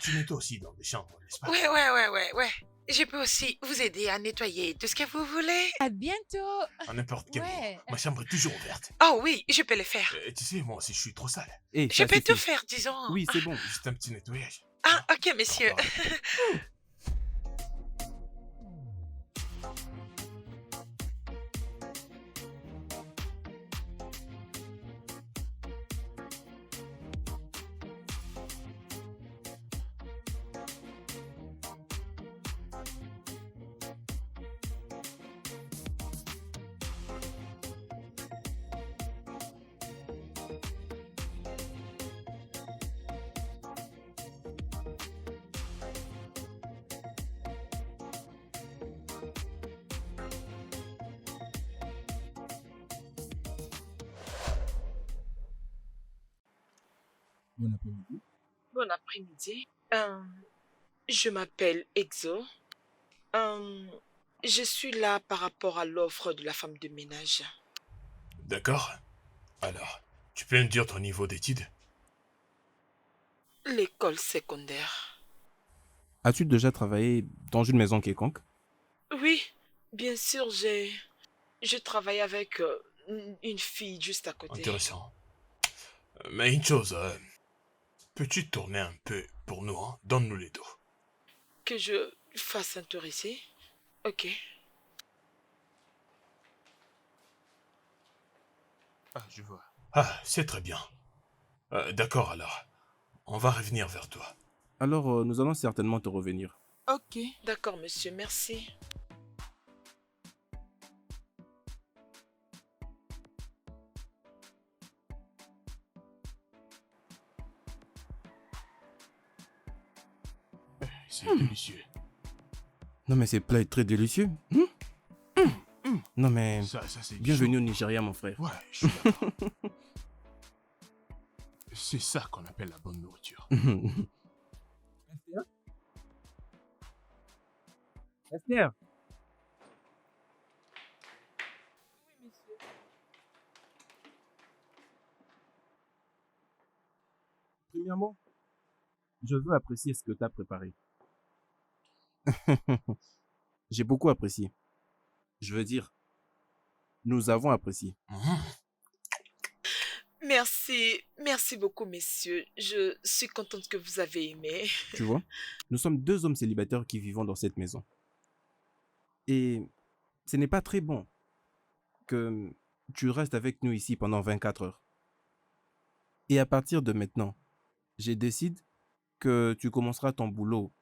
Tu nettoies aussi dans des chambres, n'est-ce pas? Ouais. Je peux aussi vous aider à nettoyer tout ce que vous voulez. À bientôt. À n'importe quel Ouais. moment. Ma chambre est toujours ouverte. Oh oui, je peux le faire. Tu sais, moi aussi je suis trop sale. Et Je peux tout faire, disons. Oui, c'est bon. Juste un petit nettoyage. Ah, ok, monsieur. Ah, Bon après-midi. Bon après-midi. Je m'appelle Exo. Je suis là par rapport à l'offre de la femme de ménage. D'accord. Alors, tu peux me dire ton niveau d'études? L'école secondaire. As-tu déjà travaillé dans une maison quelconque? Oui, bien sûr, je travaille avec une fille juste à côté. Intéressant. Mais une chose, peux-tu tourner un peu pour nous, hein? Donne-nous les dos. Que je fasse un tour ici. Ok. Ah, je vois. Ah, c'est très bien. D'accord alors. On va revenir vers toi. Alors, nous allons certainement te revenir. Ok. D'accord, monsieur, merci. C'est délicieux. Non, mais ces plats est très délicieux. Non, mais Ça c'est du bienvenue au Nigeria, mon frère. chaud. Ouais, je suis d'accord. C'est ça qu'on appelle la bonne nourriture. Esther. Premièrement, je veux apprécier ce que tu as préparé. J'ai beaucoup apprécié. Je veux dire, nous avons apprécié. Merci beaucoup, messieurs. Je suis contente que vous avez aimé. Tu vois, nous sommes deux hommes célibataires qui vivons dans cette maison. Et ce n'est pas très bon que tu restes avec nous ici pendant 24 heures. Et à partir de maintenant, je décide que tu commenceras ton boulot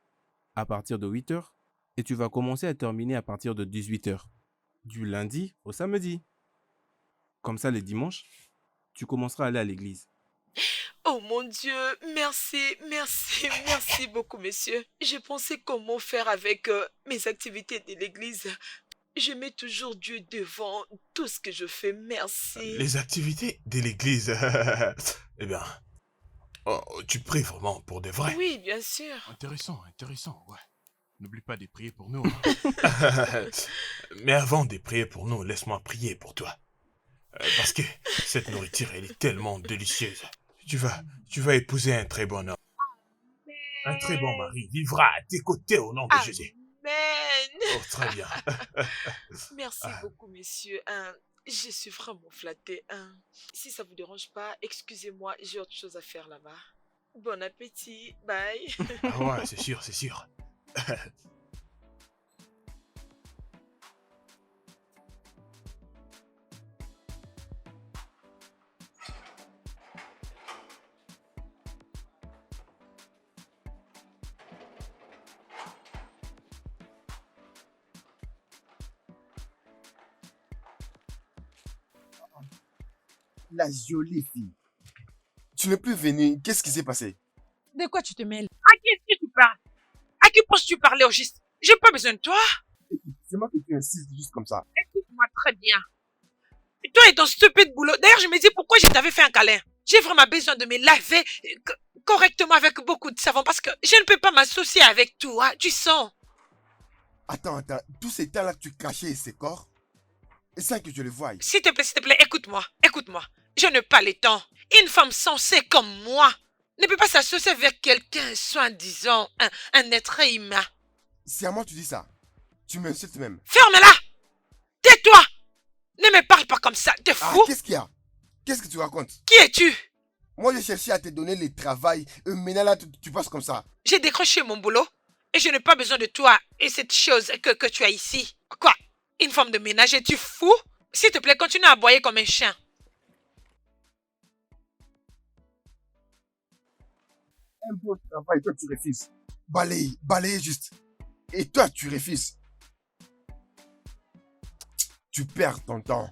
à partir de 8 heures et tu vas commencer à terminer à partir de 18 heures, du lundi au samedi. Comme ça, les dimanches, tu commenceras à aller à l'église. Oh mon Dieu, merci beaucoup, messieurs. J'ai pensé comment faire avec mes activités de l'église. Je mets toujours Dieu devant tout ce que je fais. Merci. Les activités de l'église. Eh bien, tu pries vraiment pour de vrai? Oui, bien sûr. Intéressant, ouais. N'oublie pas de prier pour nous. Hein. Mais avant de prier pour nous, laisse-moi prier pour toi. Parce que cette nourriture, elle est tellement délicieuse. Tu vas épouser un très bon homme. Un très bon mari vivra à tes côtés au nom de Jésus. Amen. Oh, très bien. Merci Ah, beaucoup, messieurs. Je suis vraiment flattée. Si ça vous dérange pas, excusez-moi, j'ai autre chose à faire là-bas. Bon appétit. Bye. ah ouais, c'est sûr, c'est sûr. La jolie fille. Tu n'es plus venu. Qu'est-ce qui s'est passé? De quoi tu te mêles? À qui est-ce que tu parles? À qui penses-tu parler au juste? J'ai pas besoin de toi. C'est moi que tu insistes juste comme ça. Écoute-moi très bien. Et toi et ton stupide boulot. D'ailleurs, je me dis pourquoi je t'avais fait un câlin. J'ai vraiment besoin de me laver correctement avec beaucoup de savon parce que je ne peux pas m'associer avec toi. Tu sens? Attends. Tous ces temps-là que tu cachais ces corps, et sans que je le voie. S'il te plaît, écoute-moi. Écoute-moi. Je n'ai pas le temps. Une femme sensée comme moi ne peut pas s'associer avec quelqu'un, soi-disant, un être humain. C'est à moi que tu dis ça. Tu m'insultes même. Ferme-la! Tais-toi! Ne me parle pas comme ça, t'es Ah, fou? qu'est-ce qu'il y a? Qu'est-ce que tu racontes? Qui es-tu? Moi, j'ai cherché à te donner le travail. Maintenant, là, tu passes comme ça. J'ai décroché mon boulot et je n'ai pas besoin de toi et cette chose que tu as ici. Quoi? Une femme de ménage, es-tu fou? S'il te plaît, continue à aboyer comme un chien. Un beau travail, toi, tu refuses. Balayer juste. Et toi, tu refuses. Tu perds ton temps.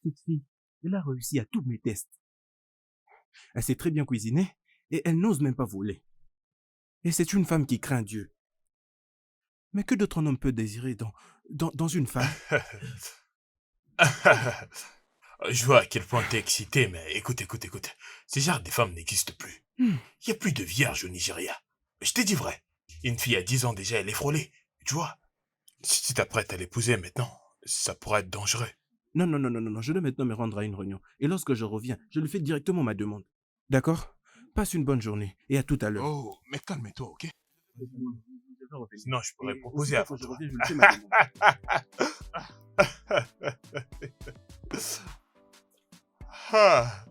Cette fille, elle a réussi à tous mes tests. Elle sait très bien cuisiner et elle n'ose même pas voler. Et c'est une femme qui craint Dieu. Mais que d'autre un homme peut désirer dans une femme? Je vois à quel point t'es excité, mais écoute. Ces genres de femmes n'existent plus. Il n'y a plus de vierges au Nigeria. Je t'ai dit vrai. Une fille à 10 ans déjà, elle est frôlée. Tu vois? Si t'apprêtes à l'épouser maintenant, ça pourrait être dangereux. Non, je dois maintenant me rendre à une réunion. Et lorsque je reviens, je lui fais directement ma demande. D'accord? Passe une bonne journée et à tout à l'heure. Oh, mais calme-toi, ok? Je vais revenir. Sinon, je pourrais Et proposer aussitôt avant que je toi. reviens, je lui fais ma demande. Ah.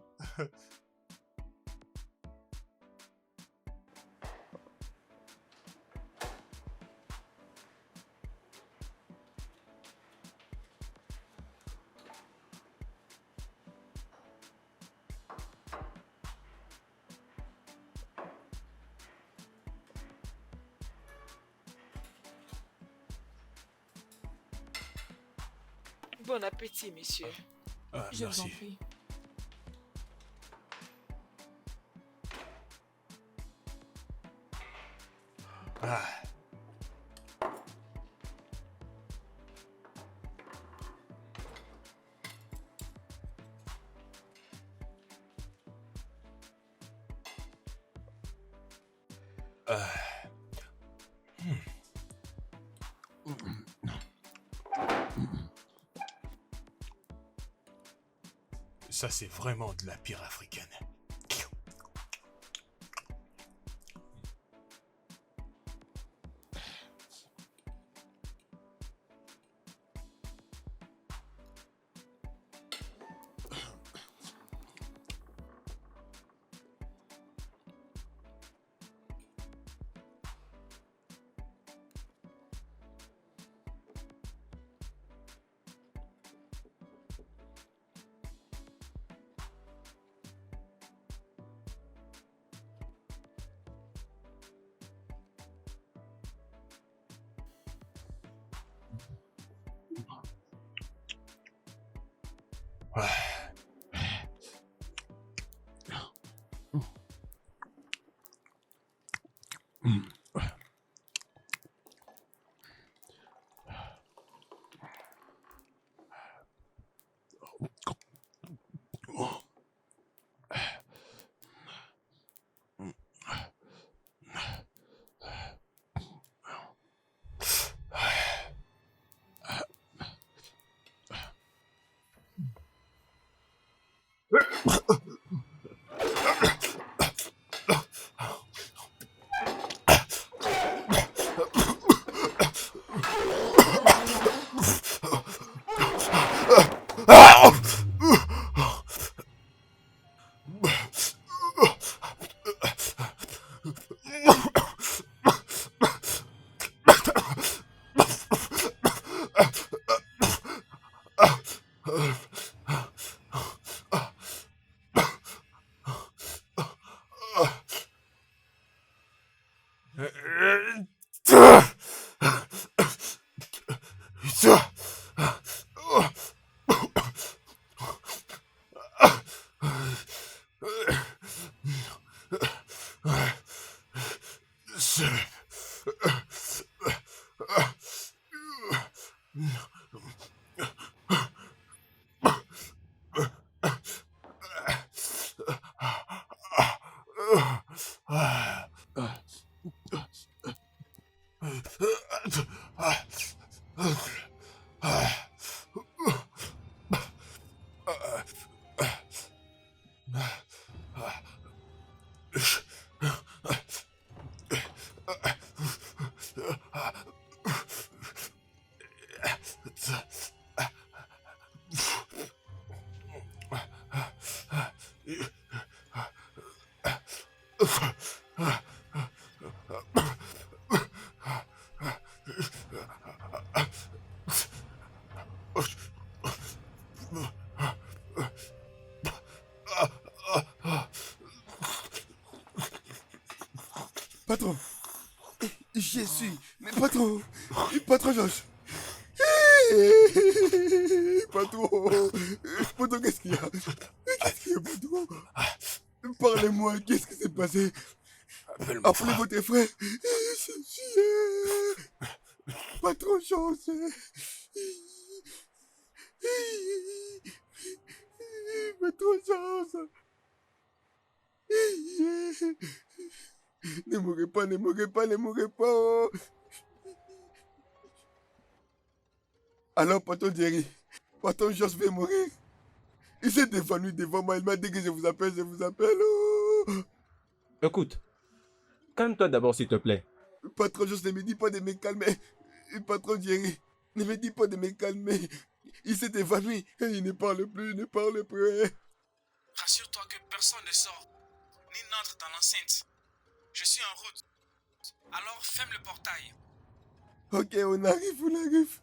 Bon appétit, messieurs. Ah, Je vous en merci. prie. Ah. Ah. Ça, c'est vraiment de la pire africaine. Patron, j'y suis. Mais patron, patron Georges. Patron, patron, qu'est-ce qu'il y a? Qu'est-ce qu'il y a, patron? Parlez-moi, qu'est-ce qui s'est passé? Appelle-moi Appelez frère. votre frère. Je suis... Patron Chance. Patron Chance. Ne mourrez pas, ne mourrez pas, ne mourrez pas. Alors, patron Jerry, patron Chance va mourir. Il s'est évanoui devant moi, il m'a dit que je vous appelle, je vous appelle. Oh. Écoute, calme-toi d'abord s'il te plaît. Patron Chance ne me dit pas de me calmer. Patron Jerry, ne me dit pas de me calmer. Il s'est évanoui et il ne parle plus, il ne parle plus. Rassure-toi que personne ne sort, ni n'entre dans l'enceinte. Je suis en route. Alors ferme le portail. Ok, on arrive, on arrive.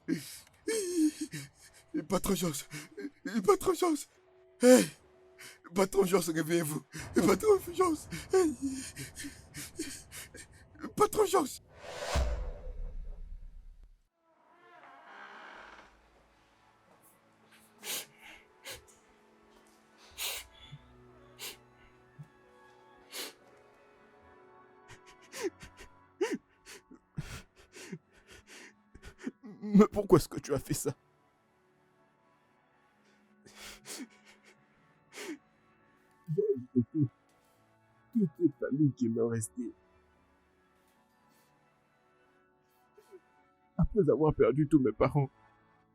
Patron Chance, patron Chance. Hey, patron Chance, réveillez-vous. Patron Chance. Hey. Patron Chance. Mais pourquoi est-ce que tu as fait ça? Toute cette famille qui m'est restée. Après avoir perdu tous mes parents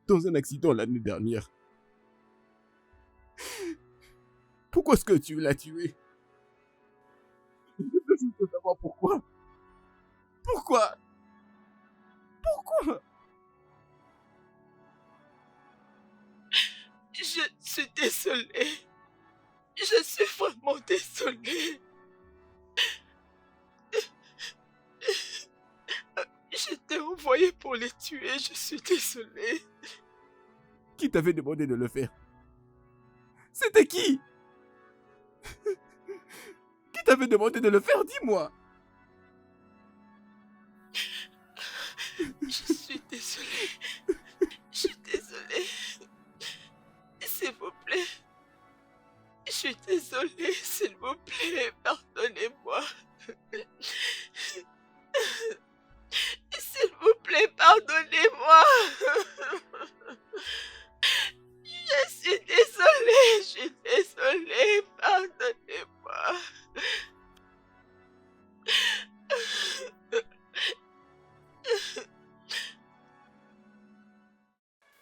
dans un accident l'année dernière. Pourquoi est-ce que tu l'as tué? Je veux juste savoir pourquoi. Pourquoi? Pourquoi? Je suis désolée. Je suis vraiment désolée. Je t'ai envoyé pour les tuer, je suis désolée. Qui t'avait demandé de le faire? C'était qui? Qui t'avait demandé de le faire? Dis-moi. Je suis désolée. Je suis désolée. S'il vous plaît. Je suis désolée, s'il vous plaît, pardonnez-moi. S'il vous plaît, pardonnez-moi. Je suis désolée, pardonnez-moi.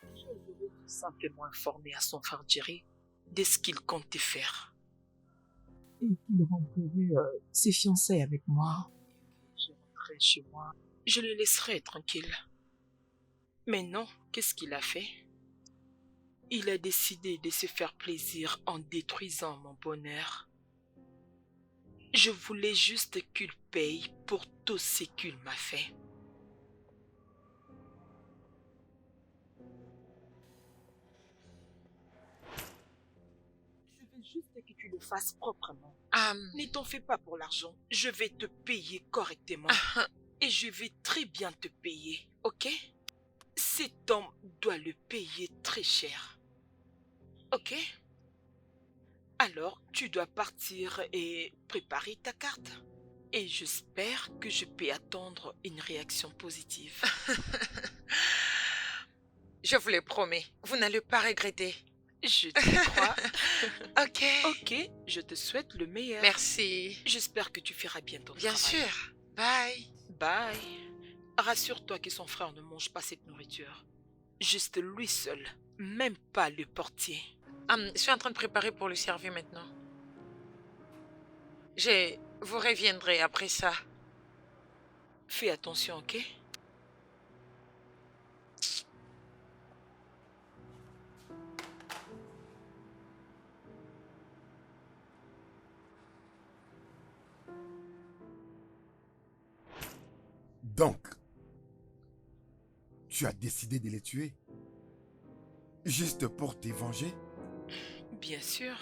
Je voulais tout simplement informer à son frère Jerry de ce qu'il comptait faire. Et qu'il rendrait ses fiançailles avec moi. Je rentrerai chez moi. Je le laisserai tranquille. Mais non, qu'est-ce qu'il a fait? Il a décidé de se faire plaisir en détruisant mon bonheur. Je voulais juste qu'il paye pour tout ce qu'il m'a fait. Je veux juste que tu le fasses proprement. Ne t'en fais pas pour l'argent. Je vais te payer correctement. Et je vais très bien te payer, ok? Cet homme doit le payer très cher. Ok? Alors, tu dois partir et préparer ta carte. Et j'espère que je peux attendre une réaction positive. Je vous le promets, vous n'allez pas regretter. Je te crois. Ok. Ok, je te souhaite le meilleur. Merci. J'espère que tu feras bien ton Bien travail. sûr. Bye. Bye. Rassure-toi que son frère ne mange pas cette nourriture. Juste lui seul, même pas le portier. Je suis en train de préparer pour le servir maintenant. Vous reviendrez après ça. Fais attention, ok? Donc, tu as décidé de les tuer? Juste pour te venger? Bien sûr.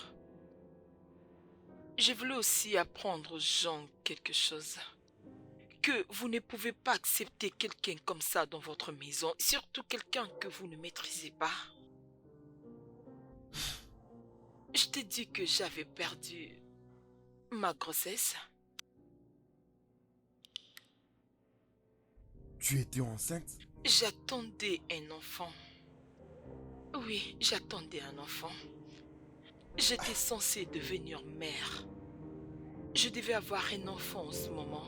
Je voulais aussi apprendre aux gens quelque chose. Que vous ne pouvez pas accepter quelqu'un comme ça dans votre maison, surtout quelqu'un que vous ne maîtrisez pas. Je t'ai dit que j'avais perdu ma grossesse. Tu étais enceinte? J'attendais un enfant. Oui, j'attendais un enfant. J'étais censée devenir mère. Je devais avoir un enfant en ce moment.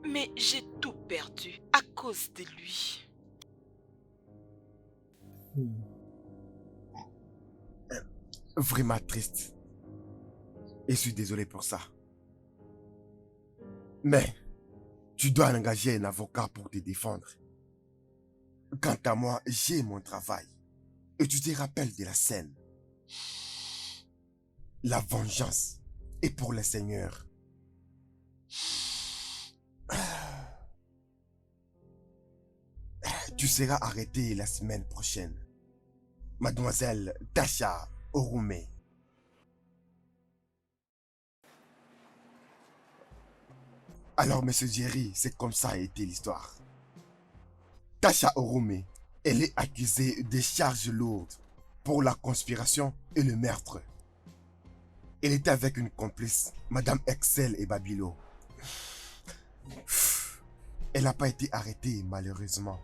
Mais j'ai tout perdu à cause de lui. Vraiment triste. Et je suis désolé pour ça. Mais, tu dois engager un avocat pour te défendre. Quant à moi, j'ai mon travail. Et tu te rappelles de la scène. La vengeance est pour le Seigneur. Tu seras arrêté la semaine prochaine. Mademoiselle Tasha Orume. Alors, monsieur Jerry, c'est comme ça a été l'histoire. Tasha Orume, elle est accusée de charges lourdes pour la conspiration et le meurtre. Elle était avec une complice, Madame Excel et Babilo. Elle n'a pas été arrêtée, malheureusement.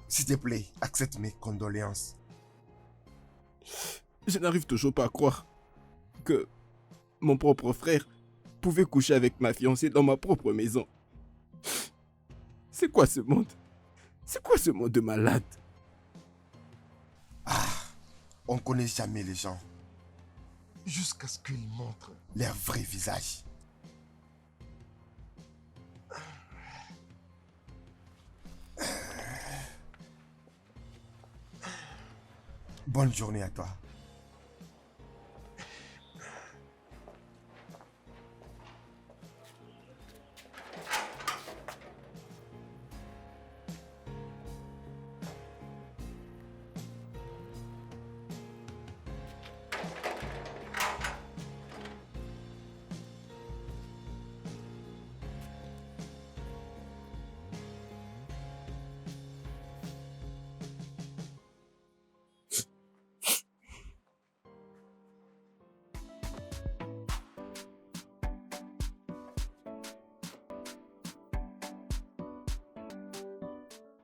S'il te plaît, accepte mes condoléances. Je n'arrive toujours pas à croire que mon propre frère pouvait coucher avec ma fiancée dans ma propre maison. C'est quoi ce monde? C'est quoi ce monde de malade? On ne connaît jamais les gens. Jusqu'à ce qu'ils montrent leur vrai visage. Bonne journée à toi.